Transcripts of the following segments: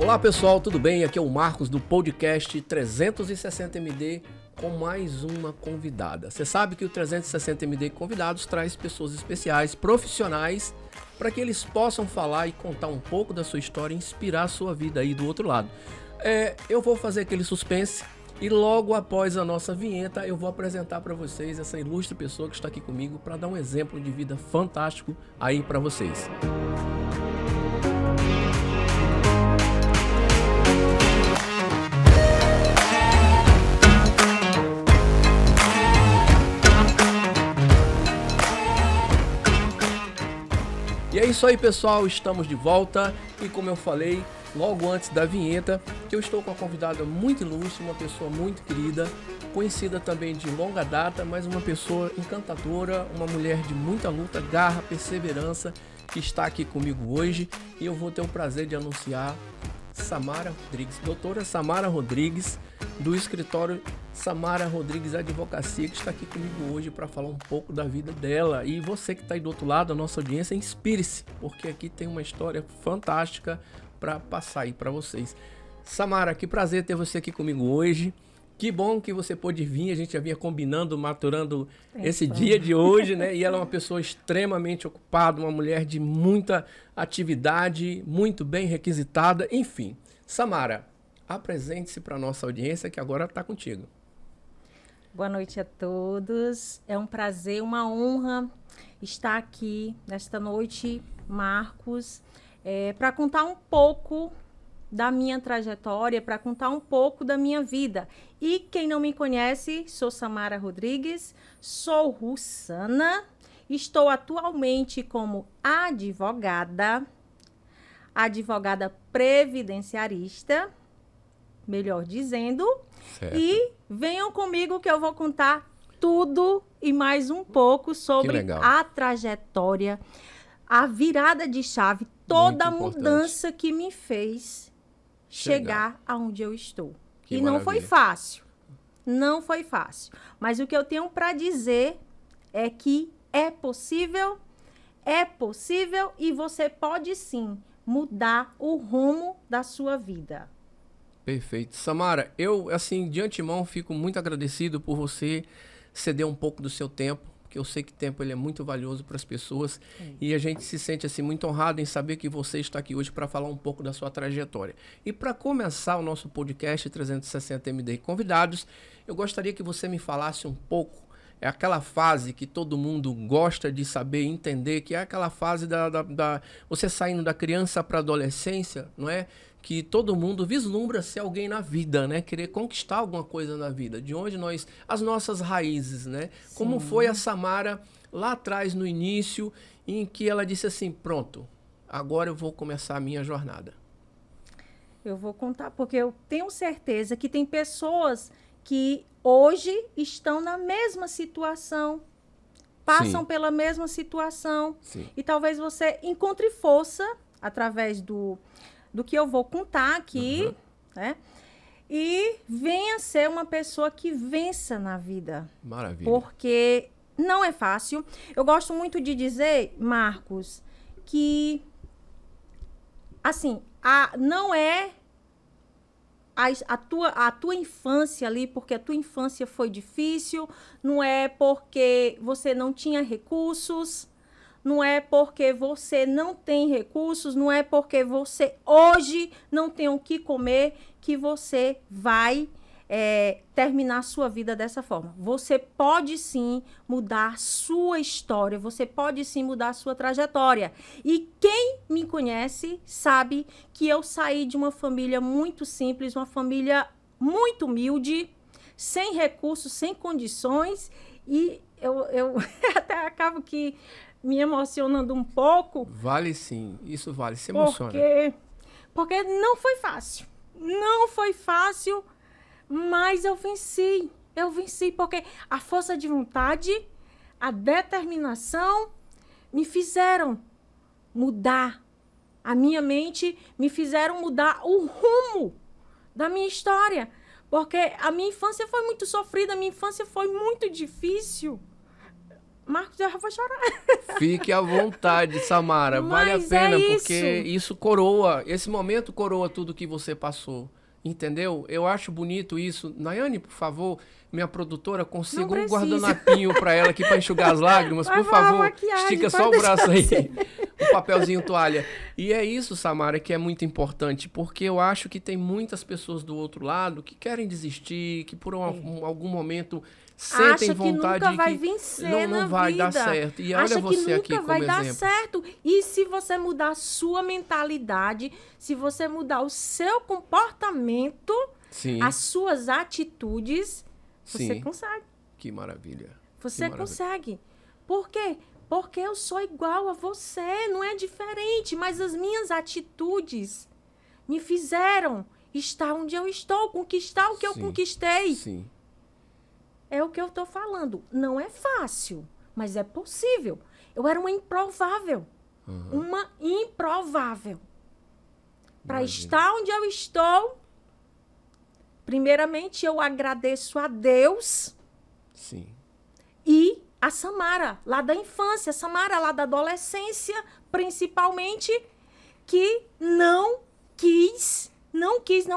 Olá pessoal, tudo bem? Aqui é o Marcos do podcast 360MD com mais uma convidada. Você sabe que o 360MD Convidados traz pessoas especiais, profissionais, para que eles possam falar e contar um pouco da sua história e inspirar a sua vida aí do outro lado. Eu vou fazer aquele suspense e logo após a nossa vinheta eu vou apresentar para vocês essa ilustre pessoa que está aqui comigo para dar um exemplo de vida fantástico aí para vocês. E é isso aí, pessoal, estamos de volta e como eu falei logo antes da vinheta, que eu estou com uma convidada muito ilustre, uma pessoa muito querida, conhecida também de longa data, mas uma pessoa encantadora, uma mulher de muita luta, garra, perseverança, que está aqui comigo hoje e eu vou ter o prazer de anunciar Samara Rodrigues, doutora Samara Rodrigues, do escritório Samara Rodrigues Advocacia, que está aqui comigo hoje para falar um pouco da vida dela. E você que está aí do outro lado, a nossa audiência, inspire-se, porque aqui tem uma história fantástica para passar aí para vocês. Samara, que prazer ter você aqui comigo hoje. Que bom que você pôde vir, a gente já vinha combinando, maturando esse dia de hoje, né? E ela é uma pessoa extremamente ocupada, uma mulher de muita atividade, muito bem requisitada, enfim. Samara, apresente-se para a nossa audiência, que agora está contigo. Boa noite a todos. É um prazer, uma honra estar aqui nesta noite, Marcos, para contar um pouco da minha trajetória, para contar um pouco da minha vida. E quem não me conhece, sou Samara Rodrigues, sou russana, estou atualmente como advogada previdenciarista, melhor dizendo, certo. E venham comigo que eu vou contar tudo e mais um pouco sobre a trajetória, a virada de chave, toda a mudança que me fez chegar aonde eu estou. Que e não foi fácil, não foi fácil. Mas o que eu tenho para dizer é que é possível e você pode sim mudar o rumo da sua vida. Perfeito. Samara, eu, assim, de antemão, fico muito agradecido por você ceder um pouco do seu tempo, porque eu sei que tempo ele é muito valioso para as pessoas e a gente se sente assim muito honrado em saber que você está aqui hoje para falar um pouco da sua trajetória. E para começar o nosso podcast 360MD Convidados, eu gostaria que você me falasse um pouco, é aquela fase que todo mundo gosta de saber, entender, que é aquela fase da você saindo da criança para a adolescência, não é? Que todo mundo vislumbra ser alguém na vida, né? Querer conquistar alguma coisa na vida. De onde as nossas raízes, né? Sim. Como foi a Samara lá atrás, no início, em que ela disse assim, pronto, agora eu vou começar a minha jornada. Eu vou contar, porque eu tenho certeza que tem pessoas que hoje estão na mesma situação, passam pela mesma situação. Sim. E talvez você encontre força através do que eu vou contar aqui, né? E venha ser uma pessoa que vença na vida. Maravilha. Porque não é fácil. Eu gosto muito de dizer, Marcos, que assim, não é a tua infância ali, porque a tua infância foi difícil, não é porque você não tinha recursos, não é porque você não tem recursos, não é porque você hoje não tem o que comer que você vai terminar sua vida dessa forma. Você pode sim mudar sua história, você pode sim mudar sua trajetória. E quem me conhece sabe que eu saí de uma família muito simples, uma família muito humilde, sem recursos, sem condições, e eu até acabo que me emocionando um pouco. Vale sim, isso vale, se emociona. Porque não foi fácil. Não foi fácil, mas eu venci. Eu venci porque a força de vontade, a determinação me fizeram mudar a minha mente, me fizeram mudar o rumo da minha história. Porque a minha infância foi muito sofrida, a minha infância foi muito difícil. Marcos, eu já vou chorar. Fique à vontade, Samara. Vale a Mas pena, é porque isso coroa, esse momento coroa tudo que você passou. Entendeu? Eu acho bonito isso. Nayane, por favor, minha produtora, consiga um guardanapinho para ela aqui para enxugar as lágrimas. Por favor, estica só o braço aí. Um papelzinho toalha. E é isso, Samara, que é muito importante, porque eu acho que tem muitas pessoas do outro lado que querem desistir, que por algum momento sentem vontade que nunca vai vencer não vai dar certo. E olha você aqui como exemplo. Vai dar certo. E se você mudar a sua mentalidade, se você mudar o seu comportamento, sim, as suas atitudes, você sim, consegue. Que maravilha. Você consegue. Por quê? Porque eu sou igual a você, não é diferente, mas as minhas atitudes me fizeram estar onde eu estou, conquistar o que eu conquistei. Sim. É o que eu estou falando. Não é fácil, mas é possível. Eu era uma improvável. Uma improvável. Para estar onde eu estou, primeiramente eu agradeço a Deus. Sim. E a Samara, lá da infância, a Samara lá da adolescência, principalmente, que não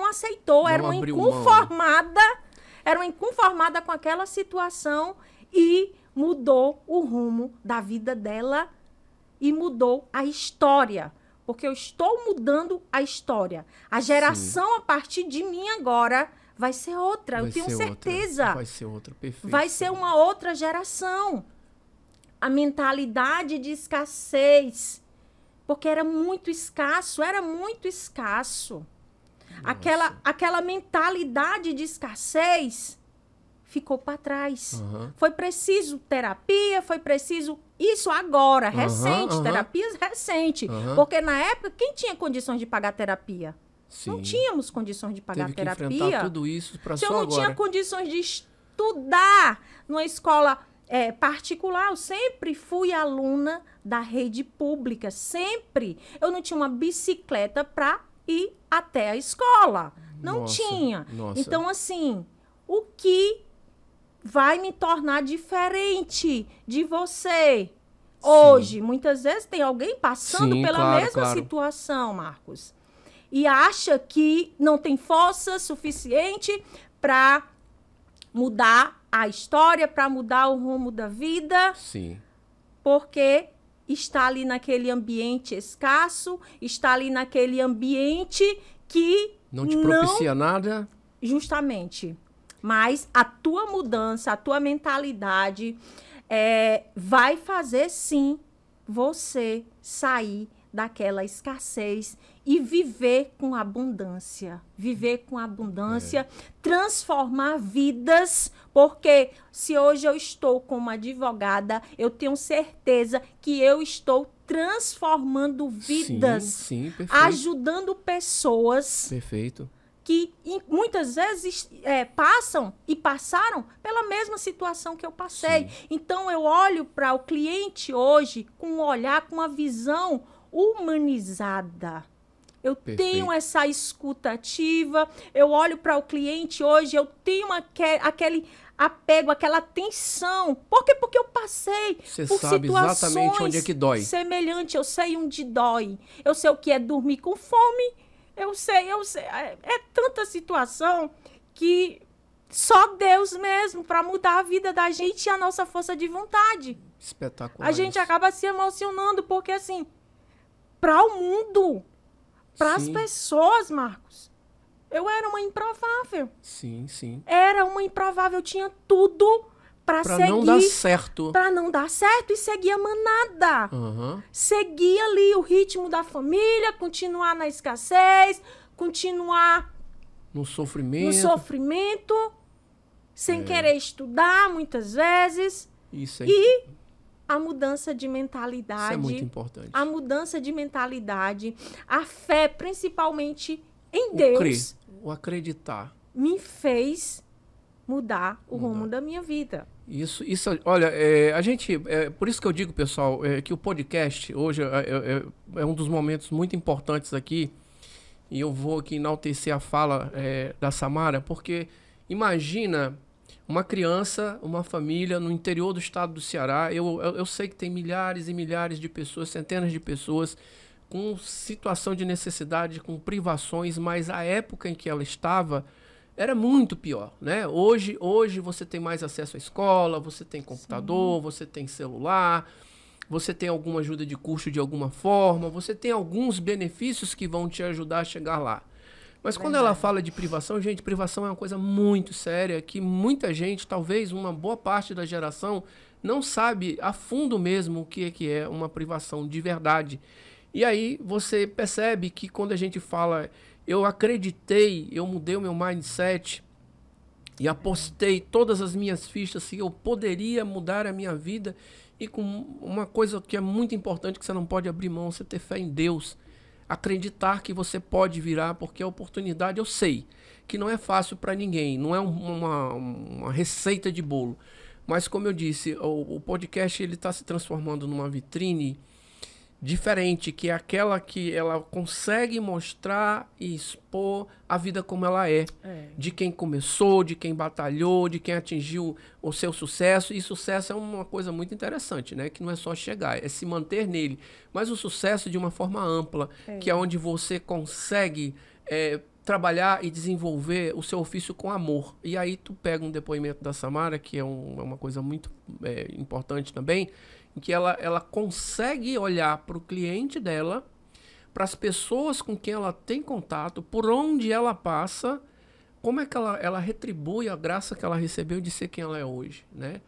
aceitou, era uma inconformada com aquela situação e mudou o rumo da vida dela e mudou a história. Porque eu estou mudando a história. A geração a partir de mim agora vai ser outra, eu tenho certeza. Vai ser outra, perfeito. Vai ser uma outra geração. A mentalidade de escassez. Porque era muito escasso. Aquela mentalidade de escassez ficou para trás. Foi preciso terapia, foi preciso... Isso agora, recente, terapias recentes. Porque na época, quem tinha condições de pagar terapia? Sim. Não tínhamos condições de pagar terapia. Teve que enfrentar tudo isso para só agora. Se eu não tinha condições de estudar numa escola particular, eu sempre fui aluna da rede pública, sempre. Eu não tinha uma bicicleta para ir até a escola. Não tinha. Então, assim, o que vai me tornar diferente de você? Hoje, muitas vezes, tem alguém passando pela mesma situação, Marcos. E acha que não tem força suficiente para mudar a história, para mudar o rumo da vida. Sim. Porque está ali naquele ambiente escasso, está ali naquele ambiente que não te propicia nada. Justamente. Mas a tua mudança, a tua mentalidade vai fazer, sim, você sair daquela escassez e viver com abundância. Viver com abundância, transformar vidas, porque se hoje eu estou como advogada, eu tenho certeza que eu estou transformando vidas, sim, perfeito. Ajudando pessoas. Perfeito. Que muitas vezes passam e passaram pela mesma situação que eu passei. Sim. Então, eu olho para o cliente hoje com um olhar, com uma visão humanizada. Eu tenho essa escuta ativa, eu olho para o cliente hoje, eu tenho aquele apego, aquela atenção. Por quê? Porque eu passei por sabe exatamente onde é que dói. Semelhante, eu sei onde dói. Eu sei o que é dormir com fome. Eu sei. É tanta situação que só Deus mesmo para mudar a vida da gente e a nossa força de vontade. Espetacular. A gente acaba se emocionando porque, assim, para o mundo, para as pessoas, Marcos, eu era uma improvável. Sim. Era uma improvável. Eu tinha tudo para seguir. Não dar certo. Para não dar certo e seguir a manada. Seguir ali o ritmo da família, continuar na escassez, continuar no sofrimento, sem querer estudar muitas vezes. Isso é e a mudança de mentalidade. Isso é muito importante. A mudança de mentalidade, a fé, principalmente em Deus. O acreditar. Me fez mudar o rumo da minha vida. Isso, olha, por isso que eu digo, pessoal, que o podcast hoje é um dos momentos muito importantes aqui, e eu vou aqui enaltecer a fala da Samara, porque imagina Uma criança, uma família no interior do estado do Ceará, eu sei que tem milhares e milhares de pessoas, centenas de pessoas com situação de necessidade, com privações, mas a época em que ela estava era muito pior, né? Hoje você tem mais acesso à escola, você tem computador, você tem celular, você tem alguma ajuda de custo de alguma forma, você tem alguns benefícios que vão te ajudar a chegar lá. Mas quando ela fala de privação, gente, privação é uma coisa muito séria, que muita gente, talvez uma boa parte da geração, não sabe a fundo mesmo o que é uma privação de verdade. E aí você percebe que quando a gente fala, eu acreditei, eu mudei o meu mindset e apostei todas as minhas fichas que eu poderia mudar a minha vida, e com uma coisa que é muito importante, que você não pode abrir mão, você ter fé em Deus. Acreditar que você pode virar, porque a oportunidade, eu sei que não é fácil para ninguém, não é uma receita de bolo. Mas como eu disse, o podcast ele está se transformando numa vitrine diferente, que é aquela que ela consegue mostrar e expor a vida como ela é. De quem começou, de quem batalhou, de quem atingiu o seu sucesso. E sucesso é uma coisa muito interessante, né? Que não é só chegar, é se manter nele. Mas o sucesso de uma forma ampla, que é onde você consegue trabalhar e desenvolver o seu ofício com amor. E aí tu pega um depoimento da Samara, que é uma coisa muito importante também, em que ela consegue olhar para o cliente dela, para as pessoas com quem ela tem contato, por onde ela passa, como é que ela retribui a graça que ela recebeu de ser quem ela é hoje, né?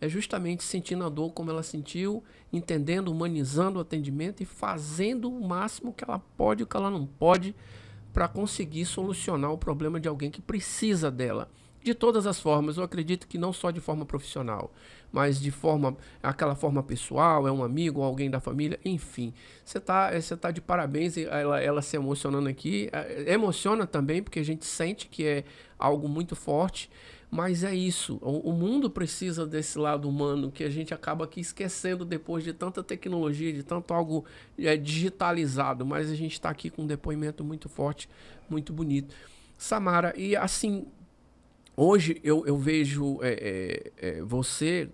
É justamente sentindo a dor como ela sentiu, entendendo, humanizando o atendimento e fazendo o máximo que ela pode e o que ela não pode para conseguir solucionar o problema de alguém que precisa dela. De todas as formas, eu acredito que não só de forma profissional, mas de aquela forma pessoal, é um amigo, alguém da família, enfim. Você tá de parabéns, ela se emocionando aqui. Emociona também, porque a gente sente que é algo muito forte, mas é isso. O mundo precisa desse lado humano que a gente acaba aqui esquecendo depois de tanta tecnologia, de tanto algo digitalizado, mas a gente está aqui com um depoimento muito forte, muito bonito. Samara, e assim, hoje eu vejo você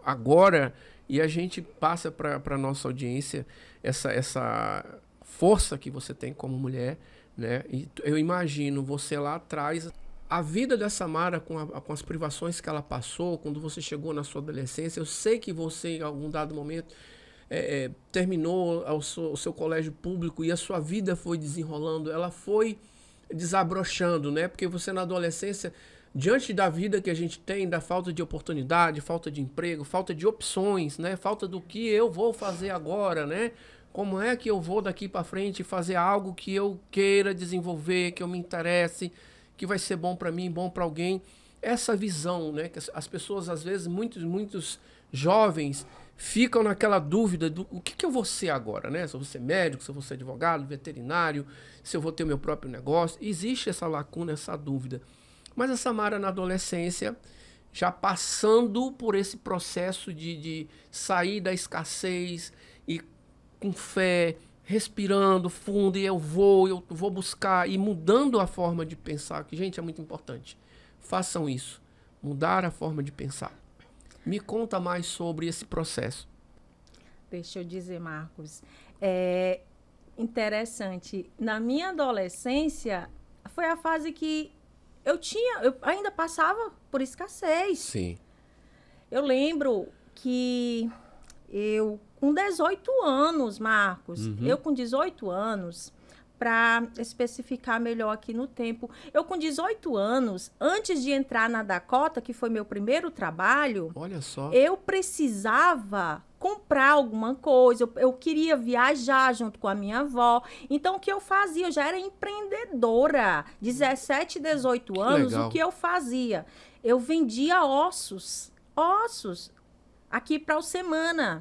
agora, e a gente passa para a nossa audiência essa força que você tem como mulher, né? E eu imagino você lá atrás, a vida da Samara com as privações que ela passou, quando você chegou na sua adolescência. Eu sei que você, em algum dado momento, terminou o seu colégio público e a sua vida foi desenrolando, ela foi desabrochando, né? Porque você na adolescência, diante da vida que a gente tem, da falta de oportunidade, falta de emprego, falta de opções, né? Falta do que eu vou fazer agora, né? Como é que eu vou daqui para frente fazer algo que eu queira desenvolver, que eu me interesse, que vai ser bom para mim, bom para alguém. Essa visão, né? Que as pessoas, às vezes, muitos jovens ficam naquela dúvida do o que eu vou ser agora, né? Se eu vou ser médico, se eu vou ser advogado, veterinário, se eu vou ter o meu próprio negócio. Existe essa lacuna, essa dúvida. Mas a Samara, na adolescência, já passando por esse processo de sair da escassez e com fé, respirando fundo, e eu vou buscar, e mudando a forma de pensar, que, gente, é muito importante. Façam isso, mudar a forma de pensar. Me conta mais sobre esse processo. Deixa eu dizer, Marcos, é interessante. Na minha adolescência, foi a fase que eu ainda passava por escassez. Sim. Eu lembro que eu, com 18 anos, Marcos, eu com 18 anos, para especificar melhor aqui no tempo, eu com 18 anos, antes de entrar na Dakota, que foi meu primeiro trabalho, olha só, eu precisava comprar alguma coisa, eu queria viajar junto com a minha avó. Então, o que eu fazia? Eu já era empreendedora, 17, 18 anos, legal. O que eu fazia? Eu vendia ossos aqui para o Semana.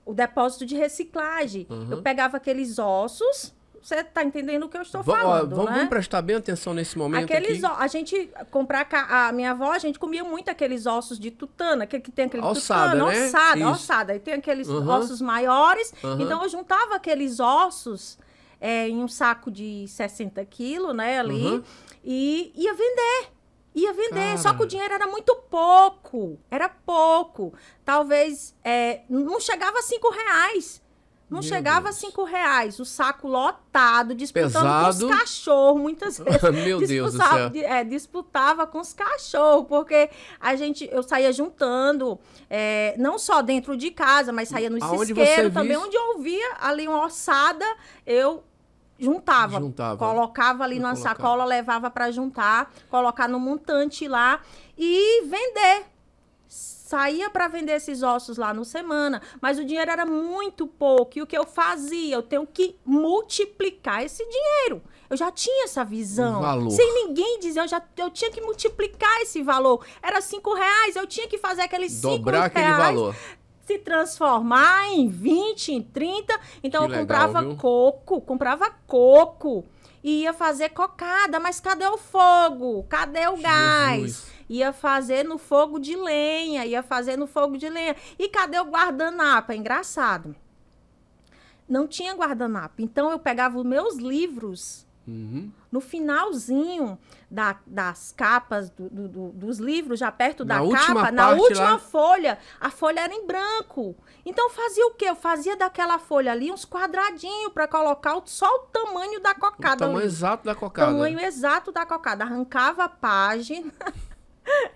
O depósito de reciclagem. Eu pegava aqueles ossos. Você tá entendendo o que eu estou falando, né? Vamos prestar bem atenção nesse momento aqui. A gente, a minha avó, a gente comia muito aqueles ossos de tutano, aquele que tem aquele ossada, tutano, né? ossada. E tem aqueles ossos maiores. Então, eu juntava aqueles ossos em um saco de 60 quilos, né, ali, e ia vender. Ia vender, Cara. só que o dinheiro era muito pouco. Era pouco. Talvez não chegava a R$ 5. Não Meu chegava Deus. a R$ 5. O saco lotado, disputando Pesado. com os cachorros, muitas vezes. Meu Deus do céu. Disputava com os cachorros, porque eu saía juntando, não só dentro de casa, mas saía no Aonde cisqueiro você também, visse- onde eu via ali uma ossada, eu juntava. Colocava ali numa sacola, levava para juntar, colocar no montante lá e vender. Saía para vender esses ossos lá no semana, mas o dinheiro era muito pouco. E o que eu fazia? Eu tenho que multiplicar esse dinheiro. Eu já tinha essa visão. Valor. Sem ninguém dizer, eu tinha que multiplicar esse valor. Era R$ 5, eu tinha que fazer aqueles R$ 5 Dobrar aquele valor. se transformar em 20, em 30. Então Que eu comprava legal, coco e ia fazer cocada. Mas cadê o fogo? Cadê o gás? Jesus. Ia fazer no fogo de lenha, E cadê o guardanapo? É engraçado. Não tinha guardanapo. Então eu pegava os meus livros. Uhum. No finalzinho das capas dos livros, já perto da última capa, na parte última lá. folha, a folha era em branco. Então eu fazia o quê? Eu fazia daquela folha ali uns quadradinhos para colocar só o tamanho da O cocada. tamanho ali. exato da cocada. Tamanho exato da cocada. Arrancava a página.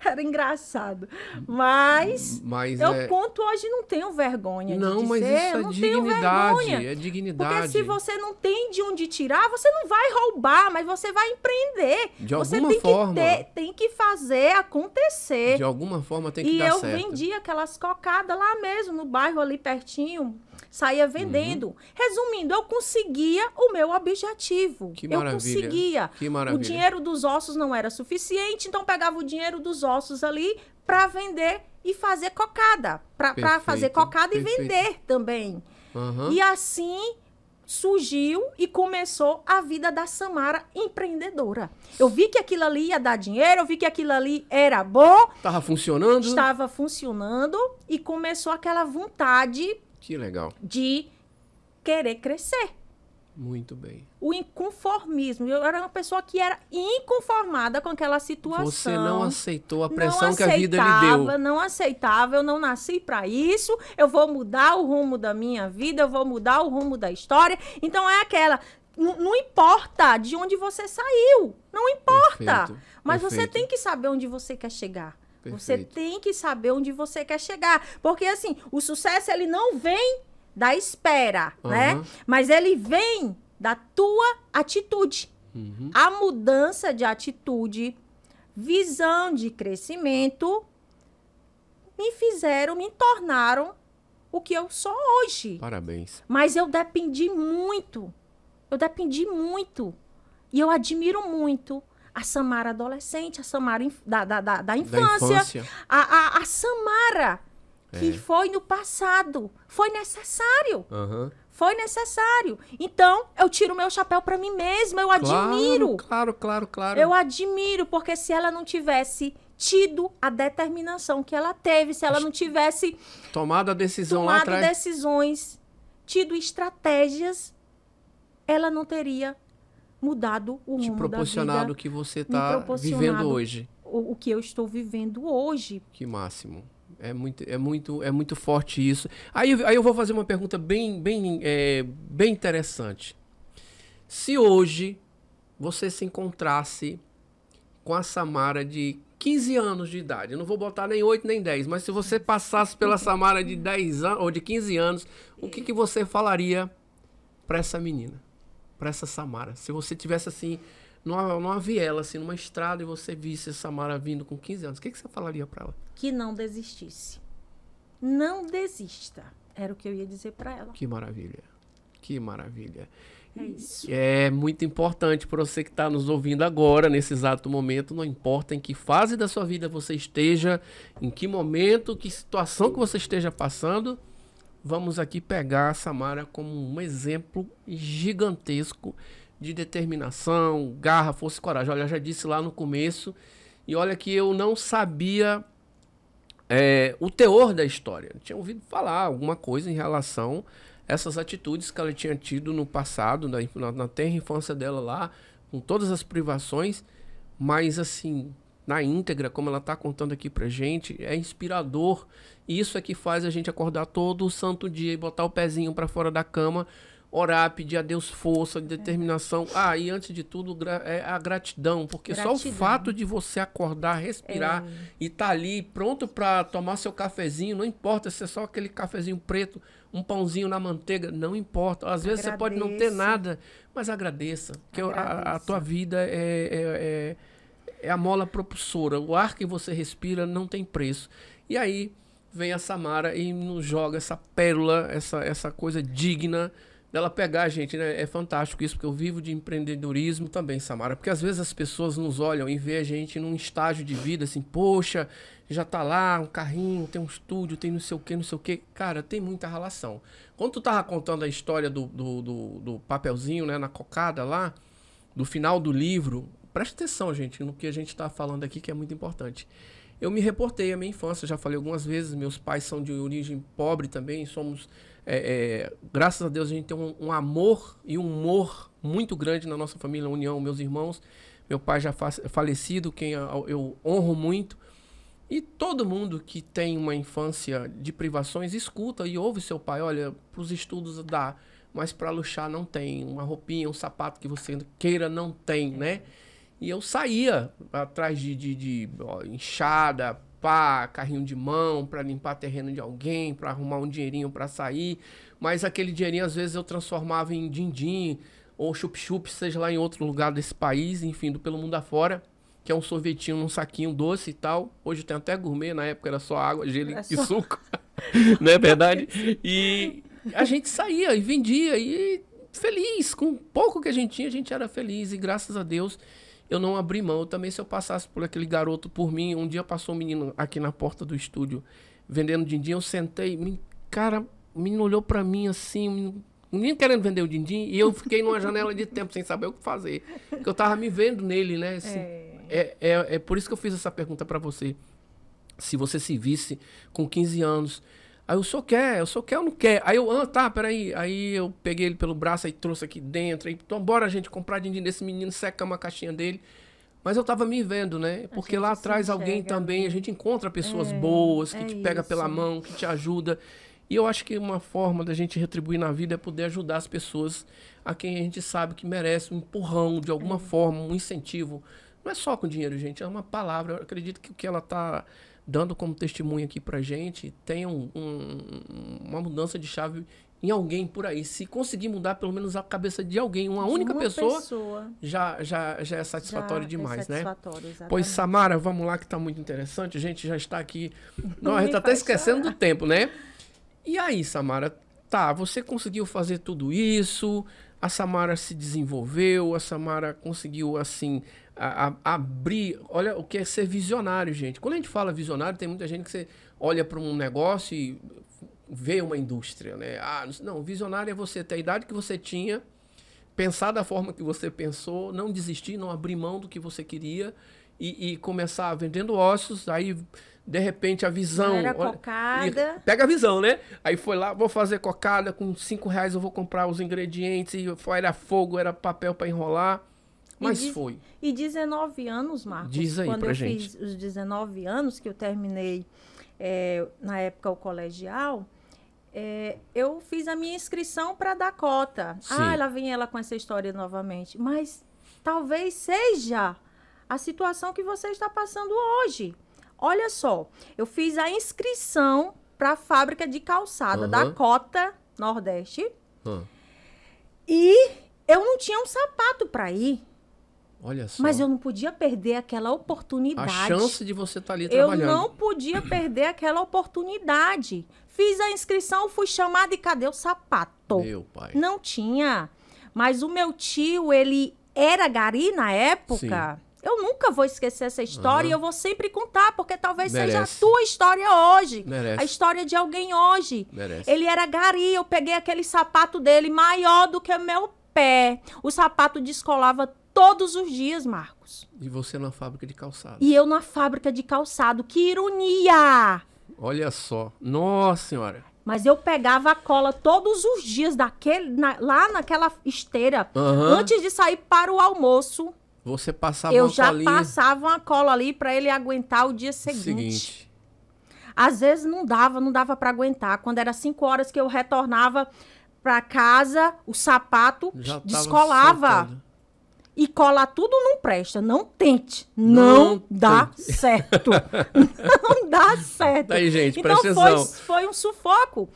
Era engraçado. Mas eu conto hoje, não tenho vergonha de dizer. Mas isso é não tenho dignidade. vergonha. É dignidade. Porque se você não tem de onde tirar, você não vai roubar, mas você vai empreender. De você alguma forma. tem que fazer acontecer. De alguma forma tem que E dar eu certo. vendia aquelas cocadas lá mesmo, no bairro ali pertinho. Saía vendendo. Resumindo, eu conseguia o meu objetivo. Que eu maravilha. conseguia. Que maravilha. O dinheiro dos ossos não era suficiente, então pegava o dinheiro dos ossos ali para vender e fazer cocada. Para fazer cocada e vender também. Uhum. E assim surgiu e começou a vida da Samara empreendedora. Eu vi que aquilo ali ia dar dinheiro, eu vi que aquilo ali era bom. Tava funcionando? Estava funcionando e começou aquela vontade Que legal. de querer crescer. Muito bem. O inconformismo. Eu era uma pessoa que era inconformada com aquela situação. Você não aceitou a pressão que a vida lhe deu. Não aceitava, eu não nasci para isso. Eu vou mudar o rumo da minha vida, eu vou mudar o rumo da história. Então é aquela... Não importa de onde você saiu. Não importa. Perfeito, Mas perfeito. Você tem que saber onde você quer chegar. Perfeito. Você tem que saber onde você quer chegar. Porque, assim, o sucesso, ele não vem da espera, né? Mas ele vem da tua atitude. Uhum. A mudança de atitude, visão de crescimento, me tornaram o que eu sou hoje. Parabéns. Mas eu dependi muito. E eu admiro muito a Samara adolescente, a Samara da infância. A Samara que foi no passado. Foi necessário. Uhum. Foi necessário. Então, eu tiro meu chapéu para mim mesma. Eu admiro. Claro. Eu admiro, porque se ela não tivesse tido a determinação que ela teve, se ela não tivesse tomado a decisão lá atrás, decisões, tido estratégias, ela não teria mudado o rumo da vida. proporcionado o que você está vivendo hoje. O que eu estou vivendo hoje. Que máximo. É muito forte isso. Aí eu vou fazer uma pergunta bem interessante. Se hoje você se encontrasse com a Samara de 15 anos de idade, eu não vou botar nem 8 nem 10, mas se você passasse pela Samara de 10 anos ou de 15 anos, o que você falaria para essa menina? Para essa Samara? Se você tivesse assim, numa viela, assim, numa estrada, e você visse a Samara vindo com 15 anos, o que você falaria para ela? Que não desistisse. Não desista. Era o que eu ia dizer para ela. Que maravilha. Que maravilha. É isso. É muito importante para você que está nos ouvindo agora, nesse exato momento, não importa em que fase da sua vida você esteja, em que momento, que situação que você esteja passando, vamos aqui pegar a Samara como um exemplo gigantesco de determinação, garra, força e coragem. Olha, eu já disse lá no começo, e olha que eu não sabia o teor da história. Eu tinha ouvido falar alguma coisa em relação a essas atitudes que ela tinha tido no passado, na tenra infância dela lá, com todas as privações, mas assim, na íntegra, como ela está contando aqui pra gente, é inspirador. E isso é que faz a gente acordar todo o santo dia e botar o pezinho para fora da cama, orar, pedir a Deus força, determinação. Ah, e antes de tudo, é a gratidão, porque só o fato de você acordar, respirar e tá ali pronto para tomar seu cafezinho, não importa se é só aquele cafezinho preto, um pãozinho na manteiga, não importa. Às vezes você pode não ter nada, mas agradeça, porque a tua vida é a mola propulsora. O ar que você respira não tem preço. E aí vem a Samara e nos joga essa pérola, essa coisa digna dela pegar, gente, né? É fantástico isso, porque eu vivo de empreendedorismo também, Samara, porque às vezes as pessoas nos olham e vê a gente num estágio de vida assim, poxa, já tá lá, um carrinho, tem um estúdio, tem não sei o que, não sei o que. Cara, tem muita relação. Quando tu tava contando a história do papelzinho, né, na cocada lá, do final do livro, presta atenção, gente, no que a gente tá falando aqui, que é muito importante. Eu me reportei à minha infância, já falei algumas vezes, meus pais são de origem pobre também, somos... graças a Deus a gente tem um amor e um humor muito grande na nossa família, união, meus irmãos, meu pai já falecido, quem eu honro muito, e todo mundo que tem uma infância de privações escuta e ouve seu pai, olha, para os estudos dá, mas para luxar não tem, uma roupinha, um sapato que você queira não tem, né? E eu saía atrás de enxada, pá, carrinho de mão, para limpar terreno de alguém, para arrumar um dinheirinho para sair. Mas aquele dinheirinho, às vezes, eu transformava em din-din ou chup-chup, seja lá em outro lugar desse país, enfim, pelo mundo afora, que é um sorvetinho num saquinho doce e tal. Hoje tem até gourmet, na época era só água, gelo e suco. Não é verdade? E a gente saía e vendia e feliz. Com pouco que a gente era feliz. E graças a Deus... eu não abri mão. Também, se eu passasse por aquele garoto por mim, um dia passou um menino aqui na porta do estúdio vendendo din-din, eu sentei, cara, o menino olhou pra mim assim, o menino querendo vender o din-din, e eu fiquei numa janela de tempo sem saber o que fazer, porque eu tava me vendo nele, né? Assim, é por isso que eu fiz essa pergunta pra você. Se você se visse com 15 anos, aí o senhor quer ou não quer? Aí eu, tá, peraí. Aí eu peguei ele pelo braço, aí trouxe aqui dentro. Aí, então, bora, gente, comprar din-din desse menino, seca uma caixinha dele. Mas eu tava me vendo, né? Porque lá atrás alguém também, a gente encontra pessoas boas, que te pega pela mão, que te ajuda. E eu acho que uma forma da gente retribuir na vida é poder ajudar as pessoas a quem a gente sabe que merece um empurrão, de alguma forma, um incentivo. Não é só com dinheiro, gente, é uma palavra. Eu acredito que o que ela tá dando como testemunho aqui pra gente, tem uma mudança de chave em alguém por aí. Se conseguir mudar pelo menos a cabeça de alguém, uma única pessoa, já é satisfatório demais, né? Exatamente. Pois, Samara, vamos lá que tá muito interessante. A gente já está aqui... Não, a gente tá até esquecendo do tempo, né? E aí, Samara, tá, você conseguiu fazer tudo isso, a Samara se desenvolveu, a Samara conseguiu, assim... abrir, olha o que é ser visionário, gente. Quando a gente fala visionário, tem muita gente que você olha para um negócio e vê uma indústria, né? Não, visionário é você ter a idade que você tinha, pensar da forma que você pensou, não desistir, não abrir mão do que você queria e começar vendendo ossos, aí de repente a visão... Era cocada. Pega a visão, né? Aí foi lá, vou fazer cocada, com R$5 eu vou comprar os ingredientes, e era fogo, era papel para enrolar. Mas foi. E 19 anos, Marcos. Diz aí quando pra eu gente. fiz os 19 anos, que eu terminei, na época, o colegial, eu fiz a minha inscrição para Dakota. Sim. Lá vem ela com essa história novamente. Mas talvez seja a situação que você está passando hoje. Olha só, eu fiz a inscrição para a fábrica de calçada Dakota, Nordeste. E eu não tinha um sapato para ir. Olha só. Mas eu não podia perder aquela oportunidade. A chance de você estar ali trabalhando. Eu não podia perder aquela oportunidade. Fiz a inscrição, fui chamada e cadê o sapato? Meu pai. Não tinha. Mas o meu tio, ele era gari na época. Sim. Eu nunca vou esquecer essa história e eu vou sempre contar, porque talvez seja a tua história hoje. A história de alguém hoje. Ele era gari, eu peguei aquele sapato dele maior do que o meu pé. O sapato descolava todos os dias, Marcos. E você na fábrica de calçado. E eu na fábrica de calçado. Que ironia! Olha só. Nossa Senhora. Mas eu pegava a cola todos os dias lá naquela esteira. Antes de sair para o almoço. Você passava Eu uma já colinha. passava uma cola ali para ele aguentar o dia seguinte. Às vezes não dava para aguentar. Quando era 5 horas que eu retornava para casa, o sapato Já tava descolava. saltando. E colar tudo não presta. Não tente. Não dá tente. certo. Não dá certo. Daí, gente, então presta atenção. foi um sufoco.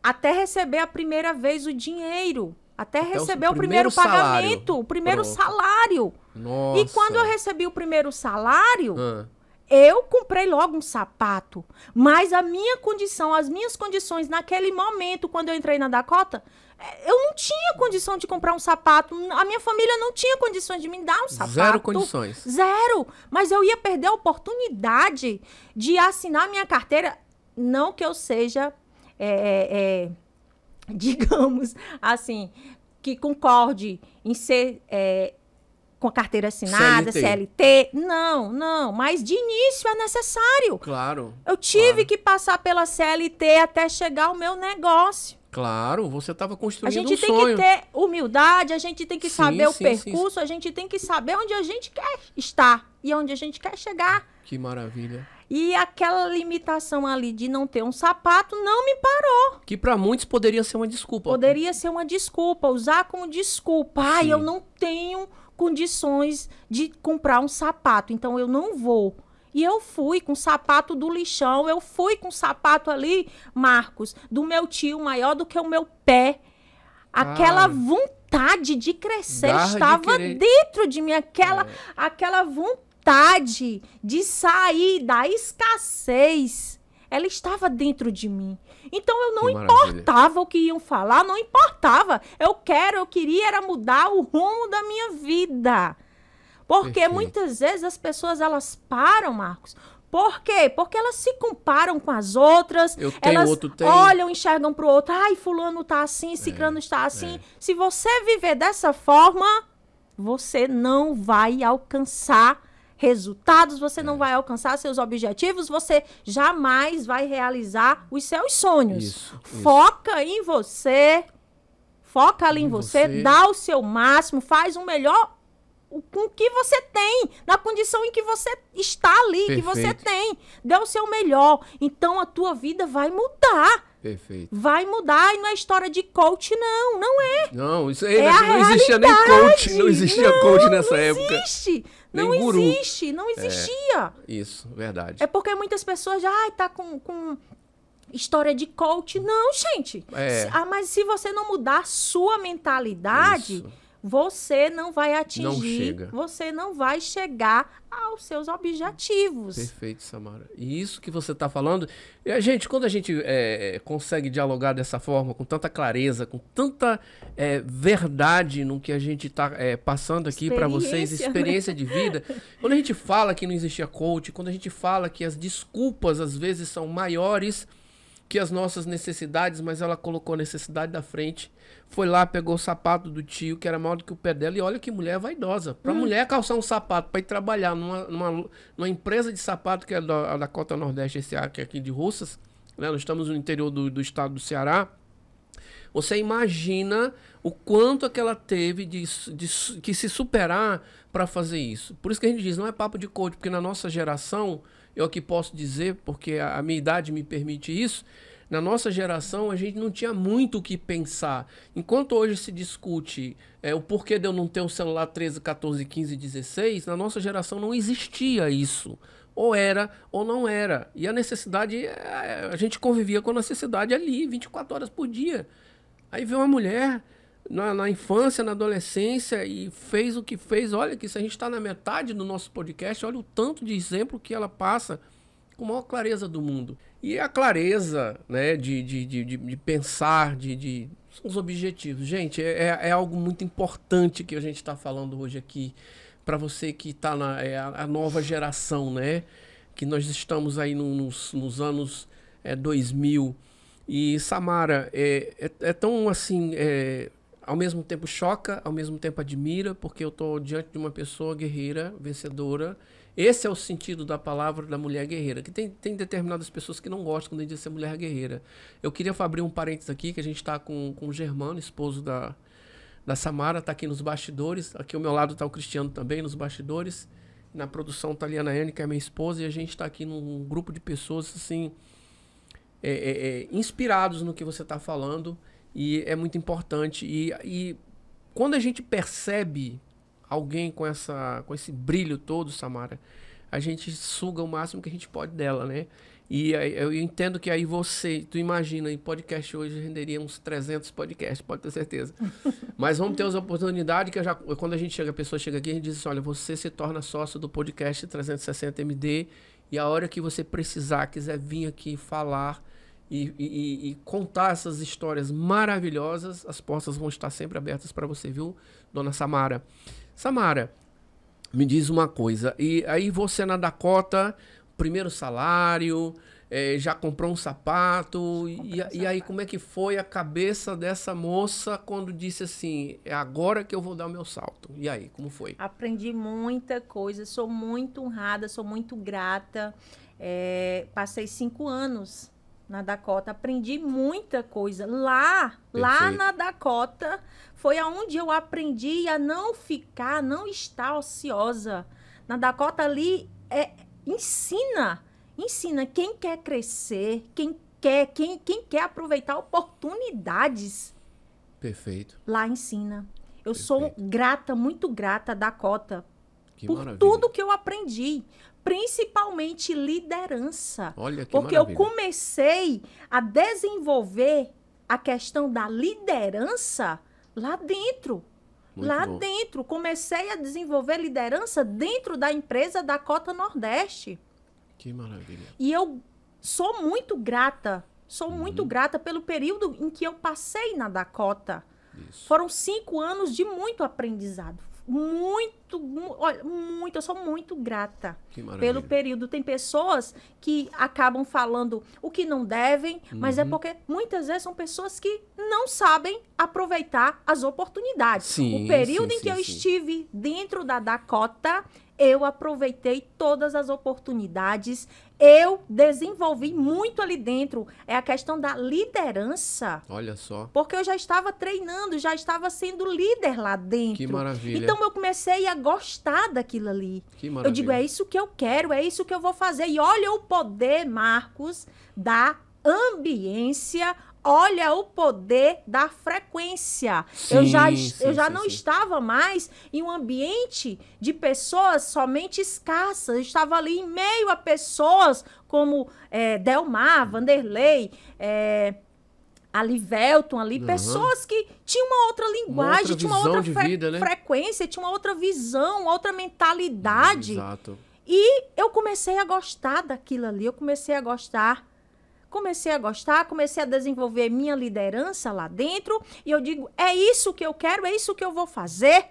Até receber a primeira vez o dinheiro. Até receber o primeiro pagamento. salário. O primeiro Pronto. salário. Nossa. E quando eu recebi o primeiro salário, Ah, eu comprei logo um sapato. Mas as minhas condições naquele momento, quando eu entrei na Dakota, eu não tinha condição de comprar um sapato. A minha família não tinha condições de me dar um sapato. Zero condições. Zero. Mas eu ia perder a oportunidade de assinar minha carteira. Não que eu seja, digamos assim, que concorde em ser com a carteira assinada, CLT. Não. Mas de início é necessário. Claro. Eu tive que passar pela CLT até chegar ao meu negócio. Claro, você estava A construindo gente um tem sonho. que ter humildade, a gente tem que Sim, saber o sim, percurso, a gente tem que saber onde a gente quer estar e onde a gente quer chegar. Que maravilha. E aquela limitação ali de não ter um sapato não me parou. Que para muitos poderia ser uma desculpa. Poderia ser uma desculpa, usar como desculpa. Ai, Sim. eu não tenho condições de comprar um sapato, então eu não vou. E eu fui com o sapato do lixão, eu fui com o sapato ali, Marcos, do meu tio, maior do que o meu pé. Aquela vontade de crescer Garra de estava querer. dentro de mim, aquela vontade de sair da escassez. Ela estava dentro de mim. Então eu não Que maravilha. importava o que iam falar, não importava. Eu queria era mudar o rumo da minha vida. Porque Perfeito. muitas vezes as pessoas, elas param, Marcos. Por quê? Porque elas se comparam com as outras. Eu tenho, elas outro tem. olham, enxergam pro outro. Ai, fulano tá assim, ciclano está assim. Se você viver dessa forma, você não vai alcançar resultados, você não vai alcançar seus objetivos, você jamais vai realizar os seus sonhos. Isso. Foca em você. Foca ali em você, você. dá o seu máximo, faz o melhor com o que você tem, na condição em que você está ali, que você Perfeito. tem. Dê o seu melhor. Então a tua vida vai mudar. Perfeito. Vai mudar. E não é história de coach, não. Não é. Não, isso aí É a não existia nem coach. Não existia coach nessa época. Existe. Nem Não guru. existe. Não existia. Isso, verdade. É porque muitas pessoas já tá com história de coach. Não, gente. Mas se você não mudar a sua mentalidade, Isso. você não vai atingir, Não chega. você não vai chegar aos seus objetivos. Perfeito, Samara. E isso que você está falando, e a gente, quando a gente consegue dialogar dessa forma, com tanta clareza, com tanta verdade no que a gente está passando aqui para vocês, experiência de vida, quando a gente fala que não existia coach, quando a gente fala que as desculpas às vezes são maiores que as nossas necessidades, mas ela colocou a necessidade da frente, foi lá, pegou o sapato do tio, que era maior do que o pé dela, e olha que mulher vaidosa. Pra mulher calçar um sapato para ir trabalhar numa empresa de sapato, que é a Dakota Nordeste S.A., que é aqui de Russas, né? Nós estamos no interior do estado do Ceará. Você imagina o quanto que ela teve que se superar para fazer isso. Por isso que a gente diz, não é papo de coach, porque na nossa geração, eu aqui posso dizer, porque a minha idade me permite isso, na nossa geração a gente não tinha muito o que pensar. Enquanto hoje se discute o porquê de eu não ter um celular 13, 14, 15, 16, na nossa geração não existia isso. Ou era ou não era. E a necessidade, a gente convivia com a necessidade ali, 24 horas por dia. Aí veio uma mulher na infância, na adolescência e fez o que fez. Olha que se a gente está na metade do nosso podcast, olha o tanto de exemplo que ela passa com a maior clareza do mundo. E a clareza, né, de pensar, são os objetivos. Gente, é algo muito importante que a gente está falando hoje aqui para você que está a nova geração, né? Que nós estamos aí nos anos 2000. E Samara, é tão assim, ao mesmo tempo choca, ao mesmo tempo admira, porque eu estou diante de uma pessoa guerreira, vencedora. Esse é o sentido da palavra da mulher guerreira, que tem determinadas pessoas que não gostam quando a gente diz ser mulher guerreira. Eu queria abrir um parênteses aqui, que a gente está com o Germano, esposo da da Samara, tá aqui nos bastidores. Aqui ao meu lado tá o Cristiano também, nos bastidores. Na produção tá a Liana Anne, que é minha esposa, e a gente tá aqui num grupo de pessoas, assim, inspirados no que você tá falando, e é muito importante. E quando a gente percebe alguém com esse brilho todo, Samara, a gente suga o máximo que a gente pode dela, né? E eu entendo que aí tu imagina, em podcast hoje renderia uns 300 podcasts, pode ter certeza. Mas vamos ter as oportunidades que quando a pessoa chega aqui, a gente diz assim, olha, você se torna sócio do podcast 360 MD e a hora que você precisar, quiser vir aqui falar e contar essas histórias maravilhosas, as portas vão estar sempre abertas para você, viu, dona Samara? Samara, me diz uma coisa, e aí você na Dakota, primeiro salário, já comprou um sapato, e aí como é que foi a cabeça dessa moça quando disse assim, é agora que eu vou dar o meu salto? E aí, como foi? Aprendi muita coisa, sou muito honrada, sou muito grata. Passei 5 anos na Dakota, aprendi muita coisa. Lá na Dakota, foi aonde eu aprendi a não estar ociosa. Na Dakota ali, ensina quem quer crescer, quem quer aproveitar oportunidades. Perfeito. Lá ensina. Eu sou grata, muito grata a Dakota por maravilha. tudo que eu aprendi, principalmente liderança. Olha que porque maravilha. Eu comecei a desenvolver a questão da liderança lá dentro. Muito lá bom. dentro. Comecei a desenvolver liderança dentro da empresa Dakota Nordeste. Que maravilha. E eu sou muito grata pelo período em que eu passei na Dakota. Isso. Foram 5 anos de muito aprendizado. Eu sou muito grata pelo período. Tem pessoas que acabam falando o que não devem, mas é porque muitas vezes são pessoas que não sabem aproveitar as oportunidades. Sim, o período em que eu estive dentro da Dakota, eu aproveitei todas as oportunidades, eu desenvolvi muito ali dentro. É a questão da liderança. Olha só. Porque eu já estava treinando, já estava sendo líder lá dentro. Que maravilha. Então eu comecei a gostar daquilo ali. Que maravilha. Eu digo, é isso que eu quero, é isso que eu vou fazer. E olha o poder, Marcos, da ambiência. Olha o poder da frequência. Eu já não estava mais em um ambiente de pessoas somente escassas. Eu estava ali em meio a pessoas como Delmar, Vanderlei, Alivelton, ali, pessoas que tinham uma outra linguagem, tinham uma outra vida, né? frequência, tinham uma outra visão, outra mentalidade. Exato. E eu comecei a gostar daquilo ali, comecei a desenvolver minha liderança lá dentro, e eu digo, é isso que eu quero, é isso que eu vou fazer.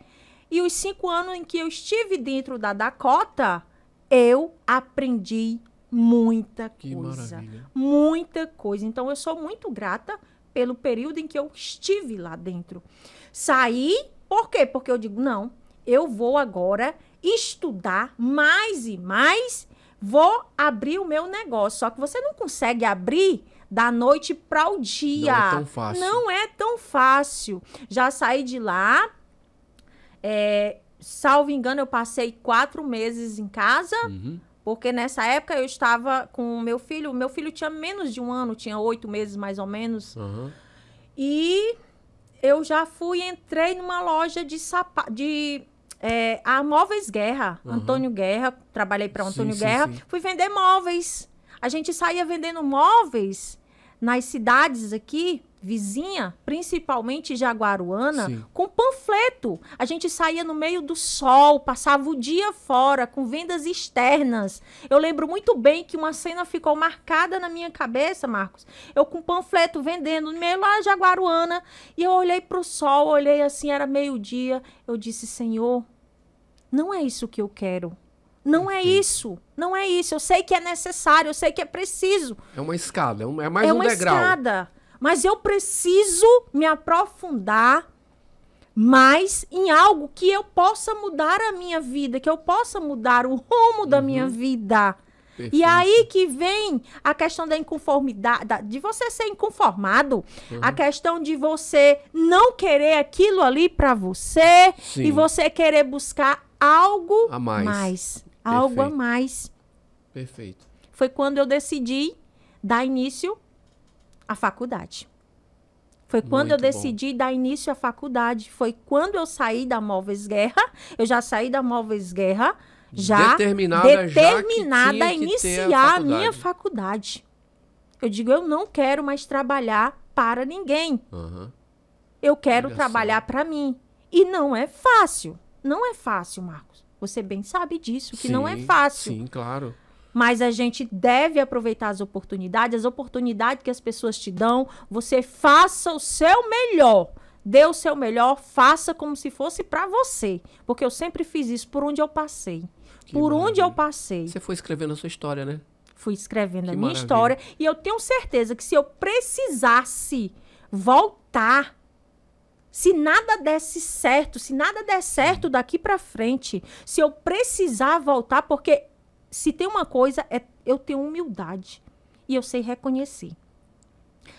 E os 5 anos em que eu estive dentro da Dakota, eu aprendi muita coisa. Maravilha. Muita coisa. Então, eu sou muito grata pelo período em que eu estive lá dentro. Saí, por quê? Porque eu digo, não, eu vou agora estudar mais e mais, vou abrir o meu negócio. Só que você não consegue abrir da noite para o dia. Não é tão fácil. Não é tão fácil. Já saí de lá. Salvo engano, eu passei 4 meses em casa. Porque nessa época eu estava com o meu filho. O meu filho tinha menos de 1 ano, tinha 8 meses mais ou menos. E eu já entrei numa loja de sapato. A Móveis Guerra, Antônio Guerra, trabalhei para Antônio Guerra, fui vender móveis. A gente saía vendendo móveis nas cidades aqui, vizinha, principalmente Jaguaruana, com panfleto. A gente saía no meio do sol, passava o dia fora, com vendas externas. Eu lembro muito bem que uma cena ficou marcada na minha cabeça, Marcos. Eu com panfleto vendendo no meio lá de Jaguaruana, e eu olhei para o sol, olhei assim, era meio-dia. Eu disse, Senhor, não é isso que eu quero. Não é isso. Não é isso. Eu sei que é necessário, eu sei que é preciso. É uma escada, é mais um degrau. É uma escada. Mas eu preciso me aprofundar mais em algo que eu possa mudar a minha vida, que eu possa mudar o rumo da minha vida. Perfeito. E aí que vem a questão da inconformidade, de você ser inconformado, a questão de você não querer aquilo ali para você Sim. e você querer buscar algo A mais. algo a Perfeito. mais. Perfeito. Foi quando eu decidi dar início à faculdade. Foi quando eu Muito bom. decidi dar início à faculdade. Foi quando eu saí da Móveis Guerra. Eu já saí da Móveis Guerra, já Determinada determinada já a que tinha que ter a iniciar a minha faculdade. faculdade. Eu digo, eu não quero mais trabalhar para ninguém. Aham. Eu quero Olha trabalhar para mim. E não é fácil. Não é fácil, Marcos. Você bem sabe disso, que não é Sim, fácil. Sim, claro. Mas a gente deve aproveitar as oportunidades que as pessoas te dão. Você faça o seu melhor. Dê o seu melhor, faça como se fosse para você. Porque eu sempre fiz isso por onde eu passei. Que Por onde eu maravilha. passei. Você foi escrevendo a sua história, né? Fui escrevendo Que a minha maravilha. história. E eu tenho certeza que se eu precisasse voltar, se nada desse certo, se nada der certo daqui para frente, se eu precisar voltar, porque se tem uma coisa, é eu tenho humildade e eu sei reconhecer.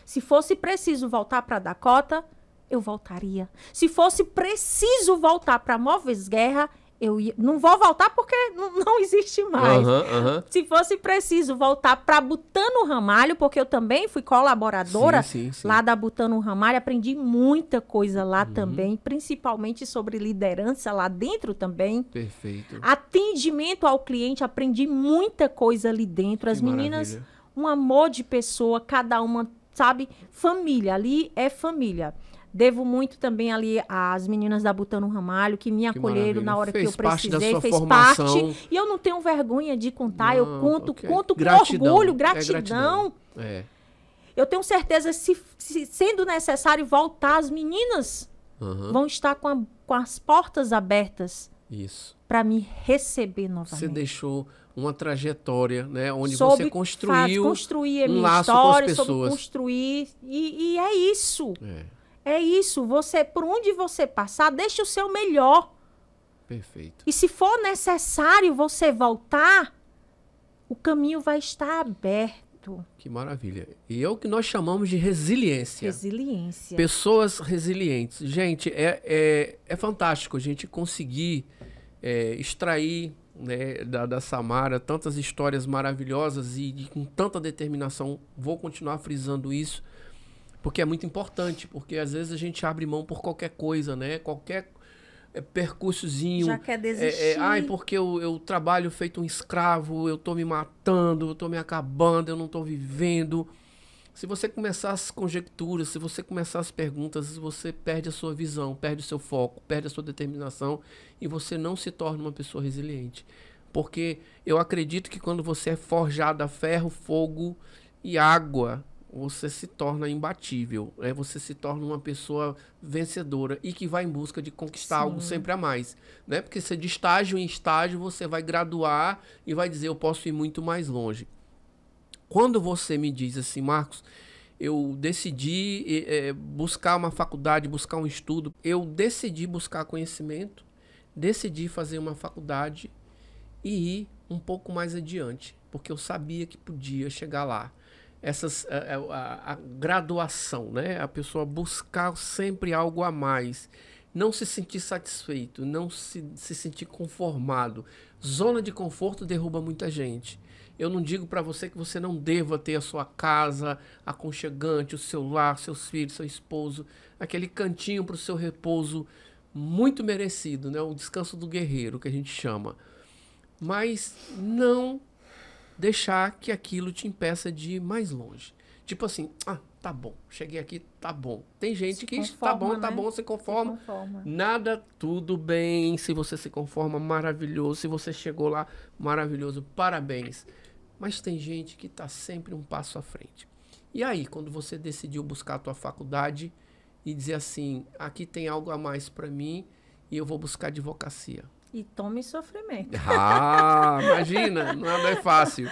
Se fosse preciso voltar para Dakota, eu voltaria. Se fosse preciso voltar para Móveis Guerra, eu ia. Não vou voltar porque não existe mais. Aham. Se fosse preciso voltar para Butano Ramalho, porque eu também fui colaboradora Sim. lá da Butano Ramalho, aprendi muita coisa lá também, principalmente sobre liderança lá dentro também. Perfeito. Atendimento ao cliente, aprendi muita coisa ali dentro. As Que meninas, maravilha. um amor de pessoa, cada uma, sabe? Família, ali é família. Devo muito também ali às meninas da Butano Ramalho, que me acolheram na hora que eu Fez parte da precisei, sua fez formação. parte. E eu não tenho vergonha de contar, eu Não, conto, ok. conto com Gratidão. orgulho, É gratidão. É. Eu tenho certeza, se sendo necessário voltar, as meninas Aham. vão estar com as portas abertas Isso. para me receber novamente. Você deixou uma trajetória, né? Onde Soube você construiu construir a um minha laço com as história, soube pessoas. construir. E é isso. É, É isso. Você, por onde você passar, deixe o seu melhor. perfeito. E se for necessário você voltar, o caminho vai estar aberto. Que maravilha. E é o que nós chamamos de resiliência. Resiliência. Pessoas resilientes. Gente, é fantástico a gente conseguir extrair, né, da Samara tantas histórias maravilhosas e com tanta determinação. Vou continuar frisando isso, porque é muito importante, porque às vezes a gente abre mão por qualquer coisa, né? Qualquer percursozinho. Já quer desistir. Ai, porque eu trabalho feito um escravo, eu tô me matando, eu tô me acabando, eu não tô vivendo. Se você começar as conjecturas, se você começar as perguntas, você perde a sua visão, perde o seu foco, perde a sua determinação e você não se torna uma pessoa resiliente. Porque eu acredito que quando você é forjado a ferro, fogo e água, você se torna imbatível, né? Você se torna uma pessoa vencedora e que vai em busca de conquistar algo sempre a mais, né? Porque você, de estágio em estágio, você vai graduar e vai dizer, eu posso ir muito mais longe. Quando você me diz assim, Marcos, eu decidi buscar uma faculdade, buscar um estudo, eu decidi buscar conhecimento, decidi fazer uma faculdade e ir um pouco mais adiante, porque eu sabia que podia chegar lá. A graduação, né? A pessoa buscar sempre algo a mais, não se sentir satisfeito, não se sentir conformado. Zona de conforto derruba muita gente. Eu não digo para você que você não deva ter a sua casa aconchegante, o seu lar, seus filhos, seu esposo, aquele cantinho para o seu repouso muito merecido, né? O descanso do guerreiro, que a gente chama. Mas não deixar que aquilo te impeça de ir mais longe. Tipo assim, tá bom, cheguei aqui, tá bom. Tem gente que tá bom, se conforma. Nada, tudo bem. Se você se conforma, maravilhoso. Se você chegou lá, maravilhoso, parabéns. Mas tem gente que tá sempre um passo à frente. E aí, quando você decidiu buscar a tua faculdade e dizer assim, aqui tem algo a mais para mim e eu vou buscar advocacia. E tome sofrimento. Imagina, nada é fácil.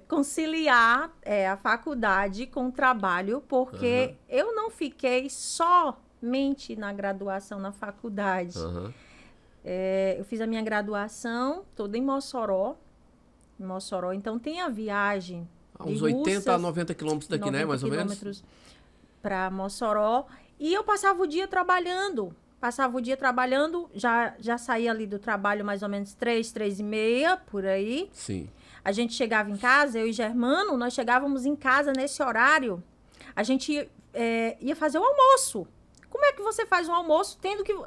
Conciliar a faculdade com o trabalho, porque eu não fiquei somente na graduação na faculdade. Eu fiz a minha graduação toda em Mossoró, em Mossoró. Então, tem a viagem de Uns 80 a Russas, 90 quilômetros daqui, né? Mais ou menos. Para Mossoró. E eu passava o dia trabalhando. Já saía ali do trabalho mais ou menos 3h30, por aí. Sim. A gente chegava em casa, eu e Germano, nós chegávamos em casa nesse horário. A gente ia fazer o almoço. Como é que você faz um almoço